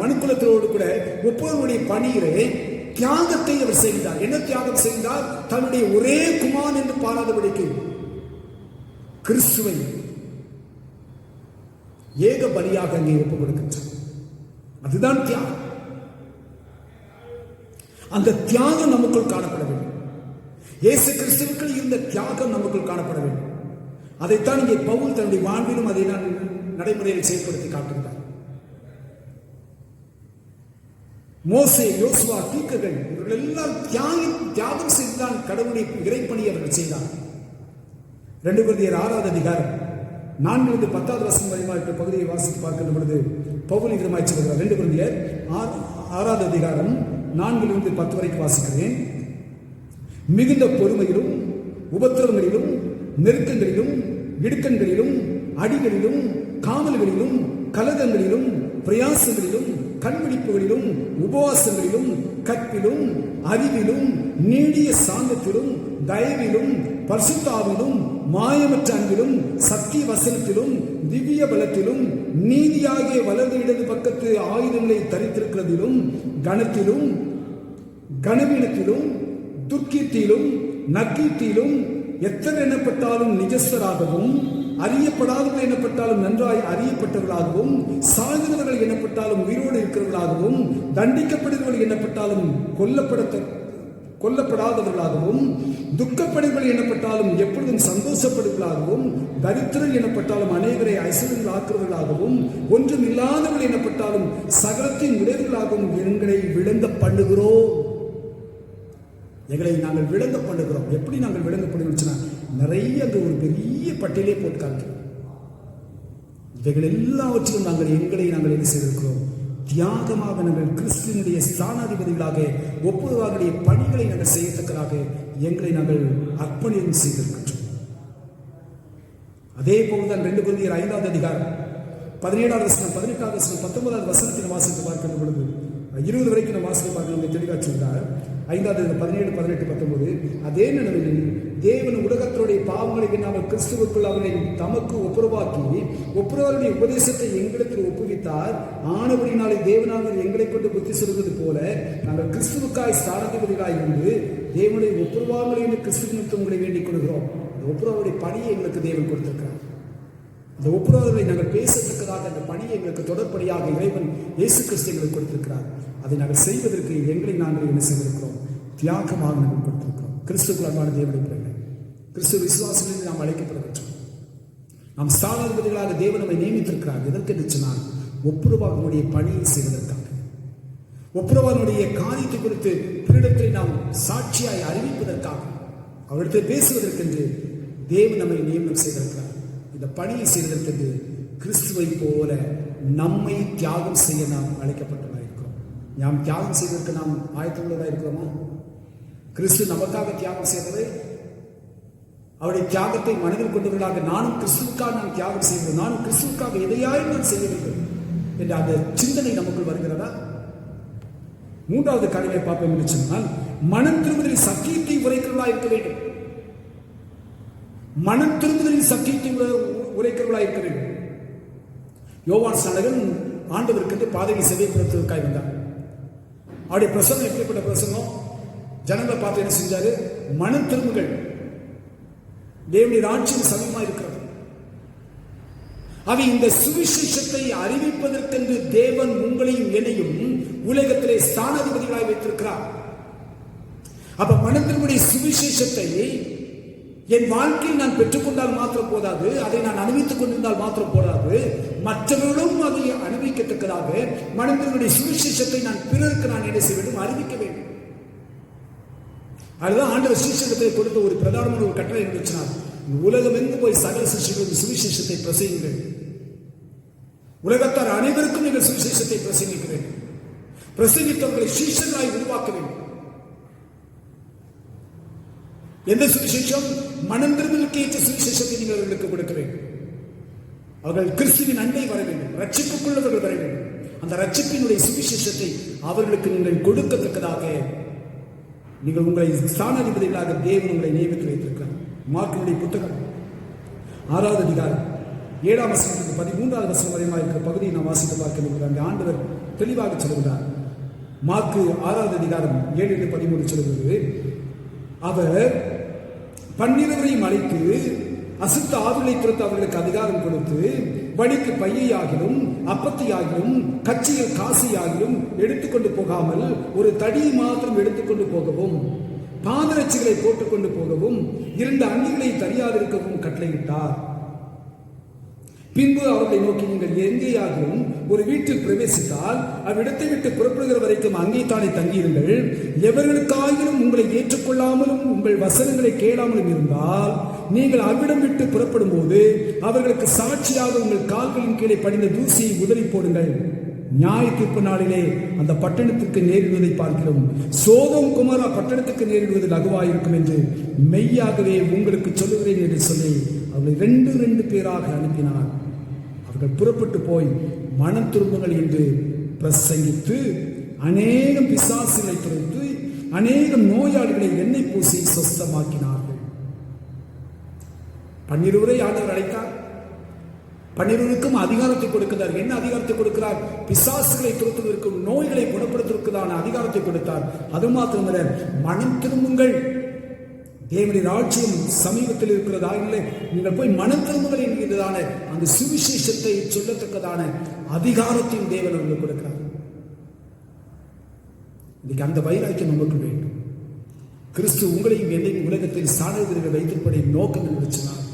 மனுக்குலத்தோடு கூட ஒவ்வொருவருடைய பணியிலே தியாகத்தை அவர் செய்தார். என்ன தியாகம் செய்தார்? தன்னுடைய ஒரே குமாரன் என்று பாராதபடிக்கு கிறிஸ்துவை ஏக பலியாக அங்கே ஒப்புக் கொடுக்கின்றார். அதுதான் தியாகம். அந்த தியாகம் நமக்குள் காணப்பட வேண்டும். இயேசு கிறிஸ்துவுக்குள் இருந்த தியாகம் நமக்குள் காணப்பட வேண்டும். அதைத்தான் இங்கே பவுல் தன்னுடைய வாழ்விலும் அதை நான் நடைமுறையில் செயல்படுத்தி காட்டுகிறார். மோசே, யோசுவா, தீர்க்கர்கள் இவர்கள் எல்லாம் தியாகம் செய்துதான் கடவுளுடைய இறைப்பணி அவர்கள் செய்தார். 2 கொரிந்தியர் 6வது அதிகாரம் 4லிருந்து 10வது வசனம் வரையுமா இருக்கிற பகுதியை வாசித்து பார்க்கின்ற பொழுது பவுல் விதமாய் சொல்கிறார். 2 கொரிந்தியர் 6வது அதிகாரம் 4லிருந்து 10 வரைக்கும் வாசிக்கிறேன். மிகுந்த பொறுமையிலும் உபத்திரவங்களிலும் நெருக்கங்களிலும் இடுக்கண்களிலும் அடிகளிலும் காவல்களிலும் கலகங்களிலும் பிரயாசங்களிலும் கண்பிடிப்புகளிலும் உபவாசங்களிலும் கற்பிலும் அறிவிலும் நீடிய சாந்தத்திலும் தயவிலும் பரிசுத்தாவிலும் மாயமற்ற அன்பிலும் சத்திய வசனத்திலும் திவ்ய பலத்திலும் நீதியாகிய வலது இடது பக்கத்து ஆயுதங்களை தரித்திருக்கிறதிலும் கனத்திலும் கனவீனத்திலும் துர்க்கீர்த்தியிலும் நற்கீர்த்தியிலும் எத்தனை எண்ணப்பட்டாலும் நிஜஸ்தராகவும் அறியப்படாதவர்கள் எண்ணப்பட்டாலும் நன்றாய் அறியப்பட்டவர்களாகவும் சாகிறவர்கள் எண்ணப்பட்டாலும் உயிரோடு இருக்கிறவர்களாகவும் தண்டிக்கப்படுகிறவர்கள் எண்ணப்பட்டாலும் கொல்லப்படாதவர்களாகவும் துக்கப்படுகிறவர்கள் எண்ணப்பட்டாலும் எப்பொழுதும் சந்தோஷப்படுவர்களாகவும் தரித்திரர் எண்ணப்பட்டாலும் அநேகரை ஐஸ்வர்யங்கள் ஆக்குறவர்களாகவும் ஒன்றும் இல்லாதவர்கள் எண்ணப்பட்டாலும் சகலத்தின் விளைவுகளாகவும் எங்களை விளங்க பண்ணுகிறோம். எங்களை நாங்கள் விளங்க பண்ணுகிறோம். எப்படி நாங்கள் விளங்க பண்ணுகிறோம்? நிறைய அங்கே ஒரு பெரிய பட்டியலே போட்டு காட்டுறோம். இவைகள் எல்லாவற்றிலும் நாங்கள் நாங்கள் என்ன செய்திருக்கிறோம்? தியாகமாக நாங்கள் கிறிஸ்துவனுடைய ஸ்தானாதிபதிகளாக ஒப்புரவாக்குடைய பணிகளை நாங்கள் செய்யத்தக்கதாக எங்களை நாங்கள் அர்ப்பணியம் செய்திருக்கின்றோம். அதே போல்தான் 2 கொரிந்தியர் 5வது அதிகாரம் 17வது வசனம் 18வது வசனம் 19வது வசனத்தின் வாசித்து பார்க்கின்ற பொழுது 20 வரைக்கும் வாசித்து பார்க்க தெளிவாக சொல்கிறார். 5வது 17, 18, 19. அதே நிலைமையில் தேவன் உலகத்தினுடைய பாவங்களை எண்ணாமல் கிறிஸ்துவுக்குள் அவர்களை தமக்கு ஒப்புரவாக்கி ஒப்புரவருடைய உபதேசத்தை எங்களுக்கு ஒப்புவித்தார். ஆனபடினாலே தேவனானவர் எங்களை கொண்டு புத்தி சொல்வது போல நாங்கள் கிறிஸ்துவுக்காய் ஸ்தானாதிபதிகளாய் இருந்து தேவனுடைய ஒப்புரவாங்களை என்று கிறிஸ்துவிற்கு உங்களை வேண்டிக் கொள்கிறோம். அந்த ஒப்புரவருடைய பணியை எங்களுக்கு தேவன் கொடுத்திருக்கிறார். அந்த ஒப்புரவர்களை நாங்கள் பேசத்தக்கதாக அந்த பணியை எங்களுக்கு தொடர்படியாக இறைவன் இயேசு கிறிஸ்து எங்களுக்கு கொடுத்திருக்கிறார். அதை நாங்கள் செய்வதற்கு எங்களை நாங்கள் என்ன செய்திருக்கிறோம்? தியாகமாக நாங்கள் கொடுத்திருக்கிறோம். கிறிஸ்துவுக்குள் அன்பான தேவனுடைய பிள்ளைகள், கிறிஸ்துவ விசுவாசத்திலிருந்து நாம் அழைக்கப்படுகின்றோம். நாம் ஸ்தானாதிபதிகளாக தேவன் நம்மை நியமித்திருக்கிறார். எதற்கு என்று சொன்னால் ஒப்புரவாகனுடைய பணியை செய்வதற்காக, ஒப்புரவாகனுடைய காரியத்தை குறித்து பிறரிடத்தில் நாம் சாட்சியாய் அறிவிப்பதற்காக, அவரிடத்தில் பேசுவதற்கென்று தேவன் நம்மை நியமனம் செய்திருக்கிறார். இந்த பணியை செய்வதற்கு கிறிஸ்துவை போல நம்மை தியாகம் செய்ய நாம் அழைக்கப்பட்டதாக இருக்கிறோம். நாம் தியாகம் செய்வதற்கு நாம் ஆயத்தமுள்ளதாக இருக்கிறோமா? கிறிஸ்து நமக்காக தியாகம் செய்வது, அவருடைய தியாகத்தை மனதில் கொண்டவர்களாக நானும் கிறிஸ்துவுக்காக நான் தியாகம் செய்வது, நானும் கிறிஸ்துவுக்காக எதையாயும் நான் செய்ய வேண்டும் என்ற அந்த சிந்தனை நமக்குள் வருகிறதா? 3வது காரியத்தை பார்ப்போம் என்று சொன்னால் மனம் திரும்புதலில் சத்தியத்தை உரைக்கிறவர்களாக இருக்க வேண்டும். மனம் திரும்புதலின் சத்தியத்தை உரைக்கிறவர்களாக இருக்க வேண்டும். யோவான் ஸ்நானகன் ஆண்டவருக்கு பாதையை செவிப்படுத்துவதற்காக வந்தார். அவருடைய பிரசங்கம் எப்படிப்பட்ட பிரசங்கம்? ஜனங்களை பார்த்து என்ன செஞ்சாரு? மனம் திரும்புகள், தேவனுடைய ராஜ்யம் சமீபமாக இருக்கிறது. அவை இந்த சுவிசேஷத்தை அறிவிப்பதற்கென்று தேவன் உங்களையும் என்னையும் உலகத்திலே ஸ்தானாதிபதிகளாய் வைத்திருக்கிறார். அப்ப மனம் திரும்புடைய சுவிசேஷத்தை என் வாழ்க்கையில் நான் பெற்றுக்கொண்டால் மாத்திரம் போதாது, அதை நான் அனுபவித்துக் கொண்டிருந்தால் மாத்திரம் போதாது, மற்றவர்களும் அதை அனுபவிக்கத்தக்கதாக மனிதனுடைய சுவிசேஷத்தை நான் பிறருக்கு நான் என்ன செய்ய வேண்டும்? அறிவிக்க வேண்டும். அதுதான் ஆண்டவர் சுவிசேஷத்தை கொடுத்த ஒரு பிரதானமான ஒரு கட்டளை இருந்துச்சுனால், உலகம் எங்கு போய் சகல சிஷ்யர்களும் சுவிசேஷத்தை பிரசங்கிங்கள். உலகத்தார் அனைவருக்கும் நீங்கள் சுவிசேஷத்தை பிரசங்கிக்க வேண்டும். பிரசங்கித்தவர்களை சீஷர்களாய் உருவாக்க வேண்டும். எந்த சுவிசேஷம்? மனம் திரும்புதலுக்கு ஏற்ற சுவிசேஷத்தை நீங்கள் அவர்களுக்கு கொடுக்க வேண்டும். அவர்கள் கிறிஸ்துவின் அண்டை வர வேண்டும், ரட்சிப்புக்குள்ளவர்கள் வர வேண்டும். அந்த ரட்சிப்பினுடைய சுவிசேஷத்தை அவர்களுக்கு நீங்கள் கொடுக்கத்தக்கதாக நீங்கள் உங்களை ஸ்தானாதிபதிகளாக தேவன் உங்களை நியமித்து வைத்திருக்கிறார். மார்க்கினுடைய புத்தகம் 6வது அதிகாரம் 7ஆம் வசனத்துக்கு 13வது வசனம் வரையுமா இருக்கிற பகுதியை நாம் வாசித்து பார்க்க அங்கே ஆண்டவர் தெளிவாக சொல்கிறார். மார்க்கு 6வது அதிகாரம் 7-13 சொல்கிறது, அவர் 12 அழைத்து அசுத்த ஆவிகளை துரத்த அவர்களுக்கு அதிகாரம் கொடுத்து வழிக்கு பையையாகிலும் அப்பத்தையாகிலும் கட்சியில் காசையாகிலும் எடுத்துக்கொண்டு போகாமல் ஒரு தடியை மாத்திரம் எடுத்துக்கொண்டு போகவும் பாதரட்சிகளை போட்டுக்கொண்டு போகவும் 2 அங்கிகளை தரியாதிருக்கவும் கட்டளையிட்டார். பின்பு அவர்களை நோக்கி, நீங்கள் எங்கேயாகவும் ஒரு வீட்டில் பிரவேசித்தால் அவ்விடத்தை விட்டு புறப்படுகிற வரைக்கும் அங்கே தானே தங்கியிருங்கள். எவர்களுக்காயிலும் உங்களை ஏற்றுக்கொள்ளாமலும் உங்கள் வசனங்களை கேளாமலும் இருந்தால் நீங்கள் அவ்விடம் விட்டு புறப்படும் போது அவர்களுக்கு சாட்சியாக உங்கள் கால்களின் கீழே படிந்த தூசியை உதறி போடுங்கள். நியாய தீர்ப்பு நாளிலே அந்த பட்டணத்துக்கு நேரிடுவதை பார்க்கிறோம். சோதோம் குமாரா பட்டணத்துக்கு நேரிடுவது லகுவாயிருக்கும் என்று மெய்யாகவே உங்களுக்கு சொல்லுகிறேன் என்று சொல்லி அவர்களை 2 பேராக அனுப்பினார். அவர்கள் புறப்பட்டு போய் மனம் திரும்புங்கள் என்று பிரசங்கித்து அநேகம் பிசாசுகளை துரைத்து அநேகம் நோயாளிகளை எண்ணெய் பூசி சொஸ்தமாக்கினார்கள். 12 ஆண்டவர் அழைத்தார். 12க்கும் அதிகாரத்தை கொடுக்கிறார். என்ன அதிகாரத்தை கொடுக்கிறார்? பிசாசுகளை துரத்துவதற்கும் நோய்களை குணப்படுத்துவதற்கான அதிகாரத்தை கொடுத்தார். அது மாத்திரமல்ல, மனம் திரும்புங்கள், தேவனுடைய ராஜ்யம் சமீபத்தில் இருக்கிறதா, இல்லை நீங்கள் போய் மனம் திரும்புங்கள் என்கிறதான அந்த சுவிசேஷத்தை சொல்லத்தக்கதான அதிகாரத்தையும் தேவன் அவர்களுக்கு கொடுக்கிறார். இன்னைக்கு அந்த வைராக்கியம் நமக்கு வேண்டும். கிறிஸ்து உங்களையும் என்னையும் உலகத்தில் ஸ்தானாதிபதிகளை வைத்திருப்பதை நோக்கம் இருந்துச்சுனால்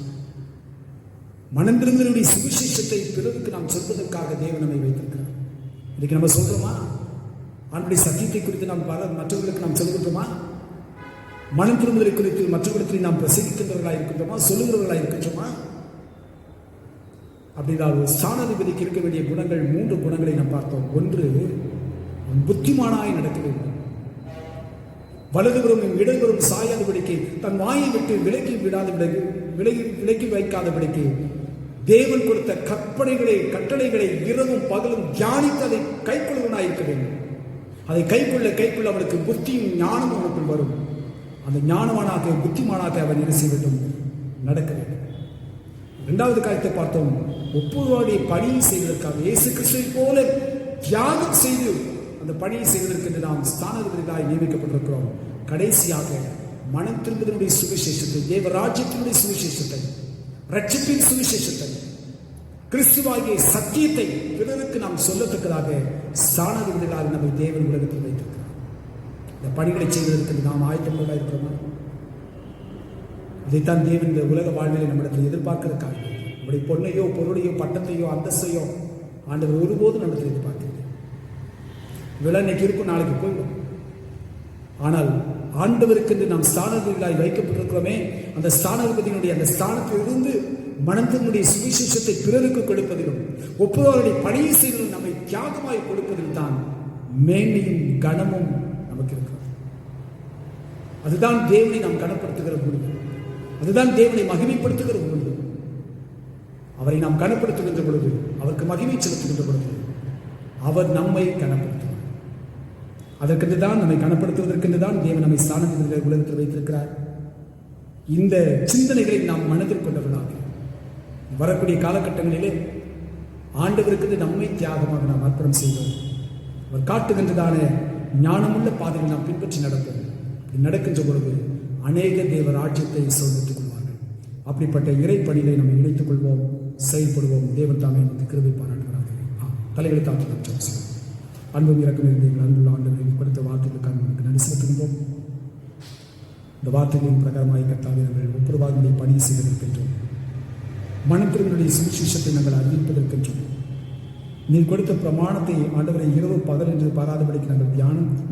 மனம் திரும்புதலுடைய சுவிசேஷத்தை பிறருக்கு நாம் சொல்வதற்காக தேவன் நம்மை வைத்திருக்கிறார். இன்னைக்கு நம்ம சொல்றோமா? அவனுடைய சத்தியத்தை குறித்து நாம் மற்றவர்களுக்கு நாம் சொல்லுகின்றோமா? மனம் திரும்புதலை குறித்து மற்றவர்களுக்கு நாம் பிரசங்கிக்கின்றவர்களாக இருக்கின்றோமா? சொல்லுகிறவர்களாக இருக்கின்றோமா? அப்படினால் ஒரு ஸ்தானாதிபதிக்கு இருக்க வேண்டிய குணங்கள் 3 குணங்களை நாம் பார்த்தோம். 1, புத்திமானாய் நடக்க வேண்டும். வலதுபுறம் இடதுபுறம் சாயாதபடிக்கு தன் வாயை விட்டு விலக்கி வைக்காதபடிக்கு தேவன் கொடுத்த கட்டளைகளை இரவும் பகலும் தியானித்து அதை கைக்கொள்வனாய் இருக்க வேண்டும். அதை கைக்குள்ள அவனுக்கு புத்தியும் ஞானமும் அவனுக்குள் வரும். அந்த ஞானவானாக புத்திமானாக அவன் என்ன செய்ய வேண்டும்? நடக்க வேண்டும். இரண்டாவது காரியத்தை பார்த்தோம். ஒப்புரவாடிய பணியை செய்வதற்காக இயேசு கிறிஸ்துவை போல தியாகம் செய்து அந்த பணியை செய்வதற்கு நாம் ஸ்தானாதிபதிகளாய் நியமிக்கப்பட்டிருக்கிறோம். கடைசியாக மனம் திரும்புதலுடைய சுவிசேஷத்தை, தேவராஜ்யத்தினுடைய சுவிசேஷத்தை, ரட்சிப்பின் சுவிசேஷத்தை, கிறிஸ்துவாகிய சத்தியத்தை பிறருக்கு நாம் சொல்லத்தக்கதாக ஸ்தானாதிபதிகளாக நம்மை தேவன் உலகத்தில் வைத்திருக்கிறார். இந்த பணிகளை செய்வதற்கு நாம் ஆயத்தமாக இருக்கிறோமா? இதைத்தான் தேவன் இந்த உலக வாழ்விலை நம்மிடத்தில் எதிர்பார்க்கிறதுக்காக நம்முடைய பொண்ணையோ பொருளையோ பட்டத்தையோ அந்தஸ்தையோ ஆண்டவர் ஒருபோதும் நம்மிடத்தில் எதிர்பார்க்கிறது. விலை இன்னைக்கு இருக்கும், நாளைக்கு போயிடும். ஆனால் ஆண்டவருக்கு என்று நாம் ஸ்தானாதிபதிகளாய் வைக்கப்பட்டிருக்கிறோமே, அந்த ஸ்தானாதிபதியினுடைய அந்த ஸ்தானத்தில் இருந்து மனத்தினுடைய சுவிசேஷத்தை பிறருக்கு கொடுப்பதிலும் ஒப்புரவாளருடைய பணியை செய்வதிலும் நம்மை தியாகமாய் கொடுப்பதில் தான் மேன்மையும் கனமும் நமக்கு இருக்கிறது. அதுதான் தேவனை நாம் கனப்படுத்துகிற பொழுது, அதுதான் தேவனை மகிமைப்படுத்துகிற பொழுது, அவரை நாம் கனப்படுத்துகின்ற பொழுது, அவருக்கு மகிமை செலுத்துகின்ற பொழுது அவர் நம்மை கனப்படுத்துவார். அதற்கென்று தான் நம்மை கனப்படுத்துவதற்கென்று தான் தேவன் நம்மை ஸ்தானாதிபதிகளை உலகத்தில் வைத்திருக்கிறார். இந்த சிந்தனைகளை நாம் மனதில் கொண்டவர்களாக வரக்கூடிய காலகட்டங்களிலே ஆண்டவருக்கு நம்மை தியாகமாக நாம் அர்ப்பணம் செய்வோம். அவர் காட்டுகின்றதான ஞானமுள்ள பாதையை நாம் பின்பற்றி நடப்போம். நடக்கின்ற பொழுது அநேக தேவ ராஜ்யத்தை சோதித்துக் கொள்வார்கள். அப்படிப்பட்ட இறைப்பணியை நம்ம இணைத்துக் கொள்வோம், செயல்படுவோம். தேவன் தாமே நமக்கு கிருபை பாராட்டுகிறார்கள். தலைகளை தாக்கி நாம் ஜெபம் செய்வோம். அன்பும் இறக்கம் இருந்த எங்கள் அன்புள்ள ஆண்டவரை கொடுத்த வார்த்தைகளுக்காக நமக்கு நன்றி செலுத்துகின்றோம். இந்த வார்த்தைகளின் பிரகாரமாக கர்த்தாவே நாங்கள் ஒப்புரவாக பணி செய்வதற்கென்றும் மனத்தினுடைய சுவிசேஷத்தை நாங்கள் அறிவிப்பதற்கென்றும் நீர் கொடுத்த பிரமாணத்தை ஆண்டவரை இரவு பகல் என்று பாராதபடிக்கு நாங்கள்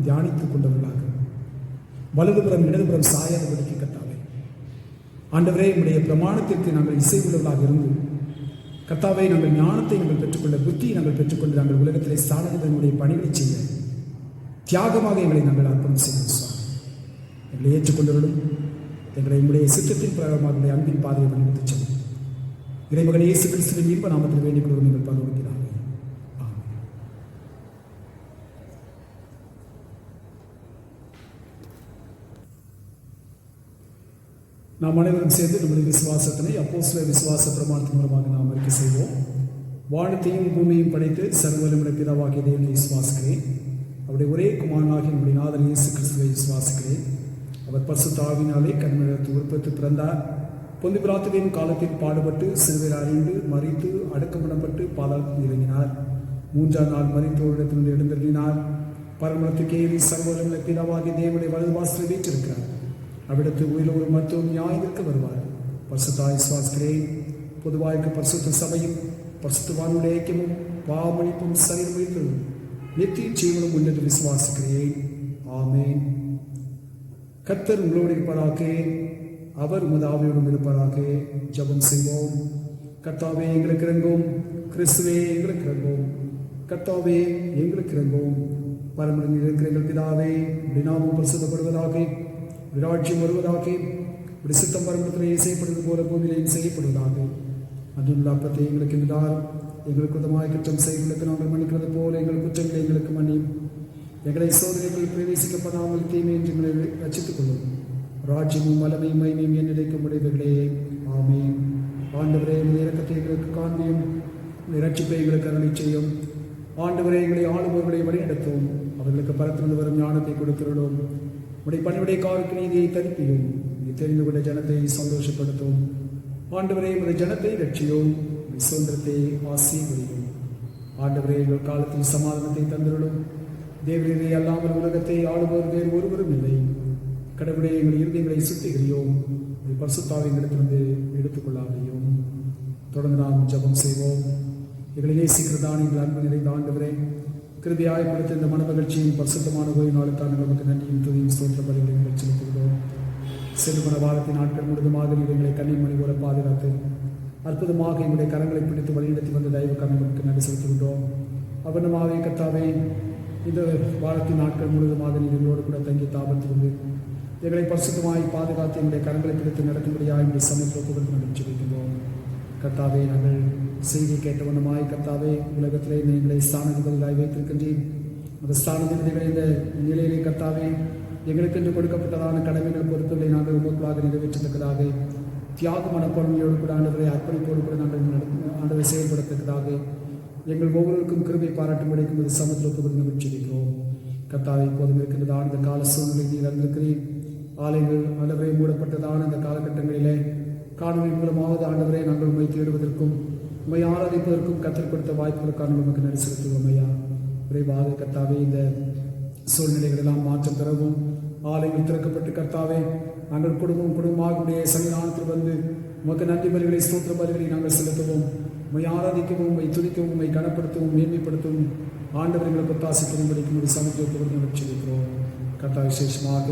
தியானித்துக் கொண்டவர்களாக வலதுபுறம் இடதுபுறம் சாயாதபடிக்கு கர்த்தாவே ஆண்டவரே உடைய பிரமாணத்திற்கு நாங்கள் இசை உள்ளவர்களாக இருந்து கர்த்தாவே நாங்கள் ஞானத்தை நாங்கள் பெற்றுக்கொள்ள, புத்தியை நாங்கள் பெற்றுக்கொண்டு நாங்கள் உலகத்திலே ஸ்தானாதிபதிகளுடைய பணிகளை செய்ய தியாகமாக எங்களை நாங்கள் அர்ப்பணம் செய்கிறோம். எங்களை ஏற்றுக்கொண்டவர்களும் எங்களை உங்களுடைய சித்தத்தின் பிரகாரமாக உடைய அன்பின் பாதையை வழிநடத்தி செல்லும் இறைமகன் இயேசு கிறிஸ்துவின் இன்ப நாமத்தில் வேண்டிக் கொள்வோம். நீங்கள் பகிர்கிறார்கள். நாம் அனைவரும் சேர்ந்து நம்முடைய விசுவாசத்தினை அப்போஸ்தலர் விசுவாச பிரமாணத்தின் மூலமாக நாம் அறிக்கை செய்வோம். வானத்தையும் பூமியையும் படைத்து சர்வவல்லமையுள்ள பிதாவாகிய தேவனை விசுவாசிக்கிறேன். அவருடைய ஒரே குமாரனாகிய நம்முடைய நாதர் இயேசு கிறிஸ்துவை விசுவாசிக்கிறேன். அவர் பரிசுத்த ஆவியினாலே கன்னிமரியாளுக்கு உற்பத்தி பிறந்தார். பொந்து பிலாத்துவின் காலத்தில் பாடுபட்டு சிலுவையில் அறைந்து மரித்து அடக்கம் பண்ணப்பட்டு பாதாளத்தில் இறங்கினார். 3ஆம் நாள் மரித்தோரிடத்திலிருந்து எழுந்தருளினார். பரமளத்துக்கு ஏறி சர்வவல்லமையுள்ள பிதாவாகிய தேவனுடைய வலது வாசலில் வீற்றிருக்கிறார். அவ்விடத்து உயிரில் ஒரு மருத்துவம் நியாயத்திற்கு வருவார். பரிசுத்தாய் விசுவாசிக்கிறேன். பொதுவாய்க்கு பரிசுத்த சபையும் பரிசுத்தவானுடைய ஐக்கியமும் பாவமன்னிப்பும் சரீரம் உயிர்த்தலும் நித்திய ஜீவனும் உண்டு என்று விசுவாசிக்கிறேன். ஆமென். கர்த்தர் உங்களோடு இருப்பதாக, அவர் உமது ஆவியோடும் இருப்பதாக. ஜெபம் செய்வோம். கர்த்தாவே எங்களுக்கு இறங்கும், கிறிஸ்துவே எங்களுக்கு இறங்கும், கர்த்தாவே எங்களுக்கு இறங்கும். பரமனில் இருக்கிற எங்கள் பிதாவே, உம்முடைய நாமம் பரிசுத்தப்படுவதாக, விராட்சியம் வருவதாக, இப்படி சித்தம் பரமத்திலே செய்யப்படுவது போல பூமியிலையும் செய்யப்படுவதாக. அன்றுள்ள அப்பத்தை எங்களுக்கு என்றார். எங்களுக்கு உதமாய் குற்றம் செய்வதற்கு நாங்கள் மன்னிக்கிறது போல எங்கள் குற்றங்களை எங்களுக்கு மன்னியும். எங்களை சோதனைகள் பிரவேசிக்கப்படாமல் தீமை என்று எங்களை ரட்சித்துக் கொள்ளும். ராஜ்யமும் வல்லமையும் மகிமையும் என்னிடைக்கும் உடையவர்களே. ஆமென். ஆண்டவரே, இறக்கத்தை எங்களுக்கு காண்பியும், ரட்சிப்பை எங்களுக்கு அருளை செய்யும். ஆண்டவரே, எங்களை ஆளுபவர்களை வழிநடத்தும். அவர்களுக்கு பரத்திலிருந்து வரும் ஞானத்தை கொடுக்கிறோம். உடைய பணியுடைய காருக்கு நீதியை தரிப்பியும். நீ தெரிந்து கொண்ட ஜனத்தை சந்தோஷப்படுத்தும். ஆண்டவரே, உடைய ஜனத்தை ரட்சியும், சுதந்திரத்தை ஆசீர்வதியும். ஆண்டவரே, எங்கள் காலத்தில் சமாதானத்தை தந்திருளும். தேவரே அல்லாமல் உலகத்தை ஆளுபவர் வேறு ஒருவரும் இல்லை. கடவுளே, எங்கள் இருதயங்களை சுத்திகரியோம். பரிசுத்தாவை எங்களிடத்திலிருந்து எடுத்துக்கொள்ளாமையும். தொடர்ந்து நாம் ஜெபம் செய்வோம். எங்களை நேசிக்கிறதான எங்கள் அன்பு நிறைந்த ஆண்டவரே, கிருபையாய் கொடுத்த இந்த மனமகிழ்ச்சியும் பரிசுத்தமான ஓய்வினாலுக்கான நமக்கு நன்றியும் துதியும் ஸ்தோத்திர பலிகளை எங்கள் செலுத்துகிறோம். செல்லுமன வாரத்தின் நாட்கள் முழுதுமாக எங்களை கன்னிமணி போல பாதுகாத்து அற்புதமாக எங்களுடைய கரங்களை பிடித்து வழிநடத்தி வந்த தயவுக்காக நமக்கு நன்றி செலுத்துகின்றோம். அவனமாக கர்த்தாவே, இந்த வாரத்தின் நாட்கள் முழுதுமாக நீர் எங்களோடு கூட தங்கி தாபத்திலிருந்து எங்களை பரிசுத்தமாய் பாதுகாத்து எங்களுடைய கரங்களை பிடித்து நடத்தும்படியாக எங்களுடைய சமத்துவத்துடன் நாங்கள் ஜெபிக்கின்றோம். கர்த்தாவே, நாங்கள் செய்தி கேட்டவனமாய் கர்த்தாவே, உலகத்திலே எங்களை ஸ்தானாதிபதிகளாய் வைத்திருக்கின்றேன். அந்த ஸ்தானத்தின் இந்த நிலையிலே கர்த்தாவே எங்களுக்கென்று கொடுக்கப்பட்டதான கடமைகள் பொறுப்புகளை நாங்கள் உங்களுக்காக நிறைவேற்றத்தக்கதாக தியாக மனப்பான்மையோடு கூட ஆண்டவரை அர்ப்பணிப்போடு கூட நாங்கள் ஆண்டவரை செயல்படத்தக்கதாக எங்கள் ஒவ்வொருவருக்கும் கிருபை பாராட்டும்படிக்கும் இது சமத்தில் ஒப்புக்கொண்டு வச்சிருக்கிறோம். கர்த்தாவை இப்போதும் இருக்கின்றதான இந்த கால சூழ்நிலை நீர் அறிந்திருக்கிறேன். ஆலைகள் ஆண்டவரை மூடப்பட்டதான இந்த காலகட்டங்களிலே காணொலி மூலமாவது ஆண்டவரை நாங்கள் உண்மை தேடுவதற்கும் உண்மை ஆராதிப்பதற்கும் கற்றுக் கொடுத்த வாய்ப்புகளுக்கான நமக்கு நன்றி செலுத்துவோம் ஐயா. விரைவாக கர்த்தாவே இந்த சூழ்நிலைகள் எல்லாம் மாற்றம் பெறவும் ஆலைகள் திறக்கப்பட்டு கர்த்தாவே நாங்கள் குடும்பமாக சன்னிதானத்தில் வந்து உமக்கு நன்றி பலிகளை ஸ்தோத்திர பலிகளை நாங்கள் செலுத்துவோம். உண்மை ஆராதிக்கவும் உண்மை துதிக்கவும் உண்மை கனப்படுத்தவும் மேன்மைப்படுத்தவும் ஆண்டவர்களை ஒத்தாசிக்கும்படிக்கும் சமத்துவத்தை வச்சிருக்கிறோம். கர்த்தா விசேஷமாக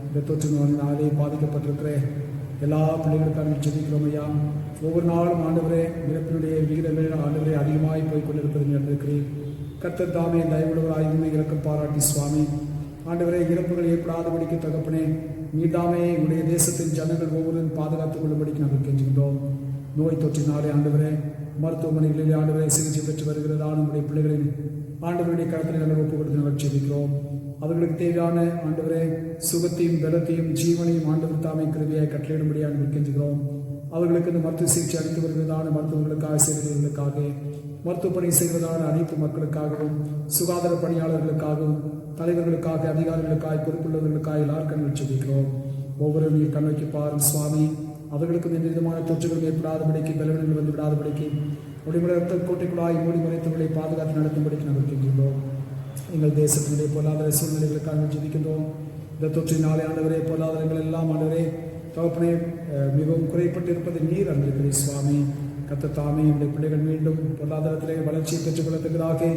இந்த தொற்று நோயினாலே பாதிக்கப்பட்டிருக்கிற எல்லா பிள்ளைகளுக்கான ஜெபிக்கிறோம் ஐயா. ஒவ்வொரு நாளும் ஆண்டவரே இறப்பினுடைய விகிதங்கள் ஆண்டவரே அதிகமாய் போய் கொண்டிருப்பதை நடந்திருக்கிறேன். கர்த்தர் தாமே தயவுள்ளவராய் உண்மை இறக்கம் பாராட்டி சுவாமி ஆண்டவரே இறப்புகள் ஏற்படாதபடிக்கு தகப்பனே மீதாமே உடைய தேசத்தின் ஜனங்கள் ஒவ்வொருவரும் பாதுகாத்துக் கொள்ளும்படிக்கு நாங்கள் கெஞ்சுகின்றோம். நோய் தொற்றினாலே ஆண்டவரே மருத்துவமனைகளிலே ஆண்டவரை சிகிச்சை பெற்று வருகிறதான நம்முடைய பிள்ளைகளின் ஆண்டவருடைய கருத்தில் நாங்கள் ஒப்புக் கொடுத்து நாங்கள் ஜெபிக்கிறோம். அவர்களுக்கு தேவையான ஆண்டவரே சுகத்தையும் பலத்தையும் ஜீவனையும் ஆண்டவர் தாமே கிருபையாய் கட்டளையிடும்படியாக நாங்கள் கெஞ்சுகிறோம். அவர்களுக்கு இந்த மருத்துவ சிகிச்சை அளித்து வருகிறதான மருத்துவர்களுக்காக செய்வதற்காக மருத்துவ பணி செய்வதான அனைத்து மக்களுக்காகவும் சுகாதார பணியாளர்களுக்காகவும் தலைவர்களுக்காக அதிகாரிகளுக்காக பொறுப்புள்ளவர்களுக்காக எல்லாருக்கும் நாங்கள் ஜெபிக்கிறோம். ஒவ்வொரு நீர் கண்ணோக்கி பாரும் சுவாமி. அவர்களுக்கும் எந்த விதமான தொற்றுகள் ஏற்படாதபடிக்கு பலவீனங்கள் வந்து விடாதபடிக்கு முடிமுறை ரத்த கோட்டைக்குள்ளாய் மூடி மறைத்தவர்களை பாதுகாத்து நடத்தும்படிக்கு நாங்கள் கேட்கின்றோம். எங்கள் தேசத்தினுடைய பொருளாதார சூழ்நிலைகளுக்காக ஜெபிக்கின்றோம். இந்த தொற்றினாலே ஆண்டவரே பொருளாதாரங்கள் எல்லாம் ஆண்டவரே தகப்பனே மிகவும் குறைப்பட்டிருப்பது நீர் அறிந்திருக்கிறீர் சுவாமி. கர்த்தர் தாமே என்னுடைய பிள்ளைகள் மீண்டும் பொருளாதாரத்திலே வளர்ச்சியை பெற்றுக் கொள்ளத்தக்கதாக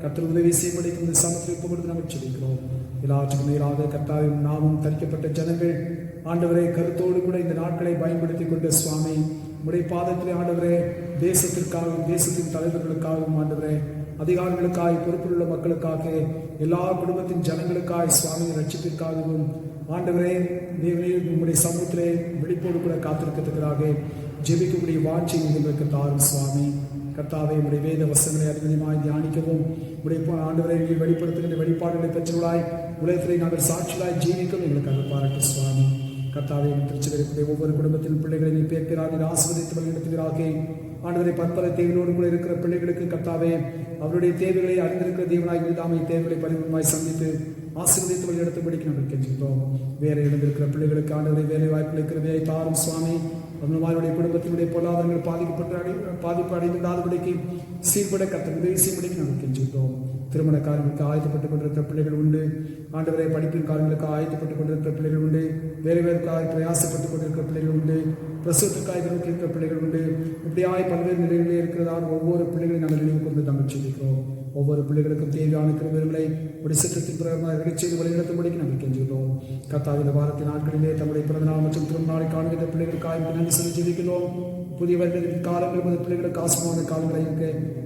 கர்த்தர் உதவி செய்யும்படிக்கு இந்த சமத்தில் ஒப்புக் கொடுத்து நாங்கள் ஜெபிக்கிறோம். எல்லாற்றுக்கும் மேலாக கர்த்தாவின் நாமும் தரிக்கப்பட்ட ஜனங்கள் ஆண்டவரே கருத்தோடு கூட இந்த நாட்களை பயன்படுத்தி கொண்ட சுவாமி உடைய பாதத்திலே ஆண்டவரே தேசத்திற்காகவும் தேசத்தின் தலைவர்களுக்காகவும் ஆண்டவரே அதிகாரிகளுக்காக பொறுப்புள்ள மக்களுக்காக எல்லா குடும்பத்தின் ஜனங்களுக்காக சுவாமி ரட்சிப்பிற்காகவும் ஆண்டவரே தேவனே உங்களுடைய சமூகத்திலே விழிப்போடு கூட காத்திருக்கிறதுக்காக ஜெபிக்கக்கூடிய வாட்சியை எங்களுக்கு தாரும் சுவாமி. கர்த்தாவை உடைய வேத வசங்களை அதிகமாய் தியானிக்கவும் உடைய ஆண்டவரை வெளிப்படுத்துகின்ற வெளிப்பாடுகளை பெற்றவர்களாய் உலகத்திலே நாங்கள் சாட்சிகளாய் ஜீவிக்கவும் எங்களுக்காக பாராட்டு சுவாமி. கர்த்தாவை திருச்சிகளுடைய ஒவ்வொரு குடும்பத்தின் பிள்ளைகளை நீ பேர்க்கிறார்கள் ஆசீர்வதித்து வழிநடத்துகிறாக ஆண்டவரை பற்பல தேவையோடு கூட இருக்கிற பிள்ளைகளுக்கு கர்த்தாவே அவருடைய தேவைகளை அறிந்திருக்கிற தேவனாய் விதாமை தேவைகளை பரிபூர்ணமாய் சந்தித்து ஆசீர்வதித்து வழிநடத்தும்படிக்கு நாங்கள் கெஞ்சுகிறோம். வேலை இடந்திருக்கிற பிள்ளைகளுக்கு ஆண்டவரை வேலை வாய்ப்புகளை இருக்கிறதையை தாரும் சுவாமி. அவர்களுடைய குடும்பத்தினுடைய பொருளாதாரங்கள் பாதிப்பு அடைந்துவிடாதபடிக்கு சீர்பட கர்த்தர் உதவி செய்யும்படிக்கு நாங்கள் கெஞ்சுகிறோம். திருமண காரியங்களுக்கு ஆயத்தப்பட்டுக் கொண்டிருக்கிற பிள்ளைகள் உண்டு. ஆண்டவரை படிப்பின் காரியங்களுக்கு ஆயத்தப்பட்டுக் கொண்டிருக்கிற பிள்ளைகள் உண்டு. வேலைக்காக பிரயாசப்பட்டுக் கொண்டிருக்கிற பிள்ளைகள் உண்டு. பிரசவத்திற்காக நோக்கி இருக்கிற பிள்ளைகள் உண்டு. இப்படியாய் பல்வேறு நிலைகளிலே இருக்கிறதான ஒவ்வொரு பிள்ளைகளையும் நாங்கள் நினைவு கொண்டு நாங்கள் சொல்லிக்கிறோம். ஒவ்வொரு பிள்ளைகளுக்கும் தேவையான கிருபைகளை ஒரு சிற்றத்தின் பிரகாரமாக செய்து வழிநடத்தும்படிக்கு நாங்கள் கெஞ்சுகிறோம். கர்த்தாவே இந்த வாரத்தின் நாட்களிலே தம்முடைய பிறந்தநாள் மற்றும் திருநாளை காண்கின்ற பிள்ளைகளுக்காக நன்றி சொல்லி ஜெபிக்கிறோம். புதிய வருடத்தின் காலங்கள் முதல் பிள்ளைகளுக்கு ஆசமான காலங்களாக இருக்க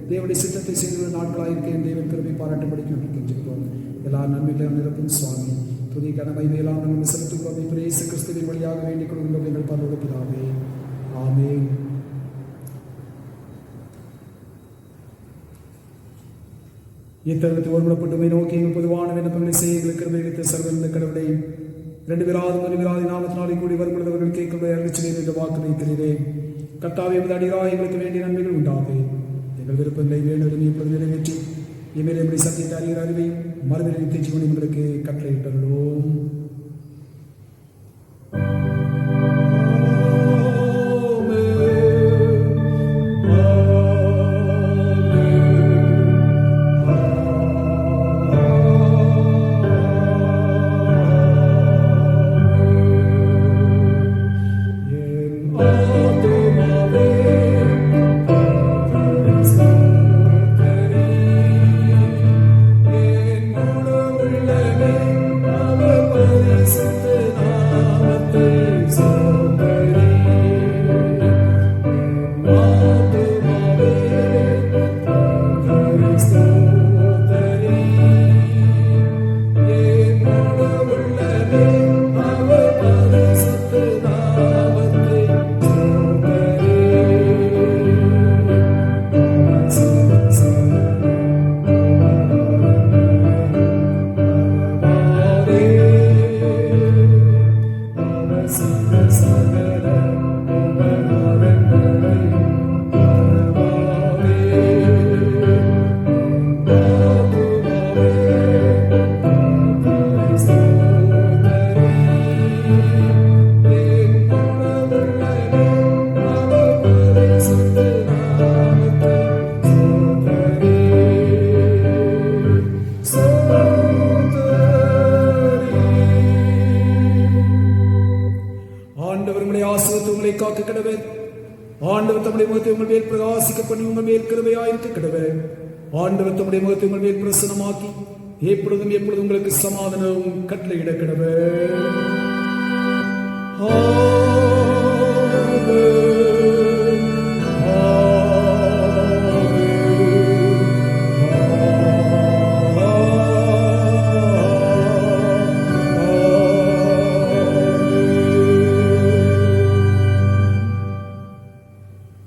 தேவனுடைய சித்தத்தை செய்துள்ள நாட்களாக இருக்க தேவன் கிருபை பாராட்டும்படிக்கு நாங்கள் கெஞ்சுகிறோம். எல்லா நன்மைகளையும் நிரப்பும் சுவாமி. புதிய கடமை மேலாம் நாங்கள் செலுத்துகிறோம். இப்போ இயேசு கிறிஸ்துவின் வழியாக வேண்டிக் கொள்கின்றோம் எங்கள் பரலோக பிதாவே. ஆமென். இத்தருணத்தை ஒருமுடப்பட்டுமை நோக்கி எங்கள் பொதுவான விண்ணப்பங்களை செய்ய எங்களுக்கு கிருபை சர்வந்த கடவுளை 2 பேராது நாமத்தினாலே கூடி வரும்பொழுது அவர்கள் கேட்கும் அறிவிச்சினேன் என்று வாக்கு வைக்கிறேன். கர்த்தாவே அடியாய் எங்களுக்கு வேண்டிய நன்மைகள் உண்டாது. எங்கள் விருப்பங்களை வேண்டும் இப்பொழுது நிறைவேற்றி இமேல் எப்படி சத்தியத்தை அறிகிற அறிவை மறுபடியும் நித்திய ஜீவனை எங்களுக்கு கட்டளையிட்டுள்ளோம். Amen. ஆண்டவர் உங்களை ஆசீர்வதித்து உங்களை காக்க கடவர். ஆண்டவர் தம்முடைய முகத்தை உங்கள் மேல் பிரகாசிக்க பண்ணி உங்கள் மேல் கிருபையாயிருக்க கடவர். ஆண்டவர் தம்முடைய முகத்தை உங்கள் மேல் பிரசன்னமாக்கி எப்பொழுதும் உங்களுக்கு சமாதானம் கட்டளையிட கடவர்.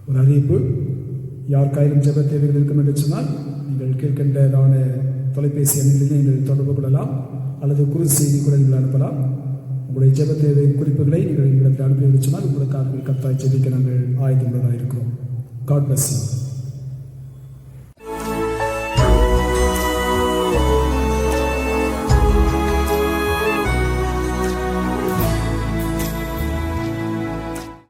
ஒரு அறிவிப்பு, யாருக்காயிலும் ஜெப தேவைகள் இருக்கும் என்று சொன்னால் நீங்கள் கேட்கின்றதான தொலைபேசி எண்ணில் நீங்கள் தொடர்பு கொள்ளலாம் அல்லது குறு செய்தி கூட நீங்கள் அனுப்பலாம். உங்களுடைய ஜெப தேவை குறிப்புகளை நீங்கள் எங்களுக்கு அனுப்பி சொன்னால் உங்களுக்காக கர்த்தரால் ஜெபிக்க நாங்கள் ஆயத்தமுள்ளதாக இருக்கிறோம். God bless you.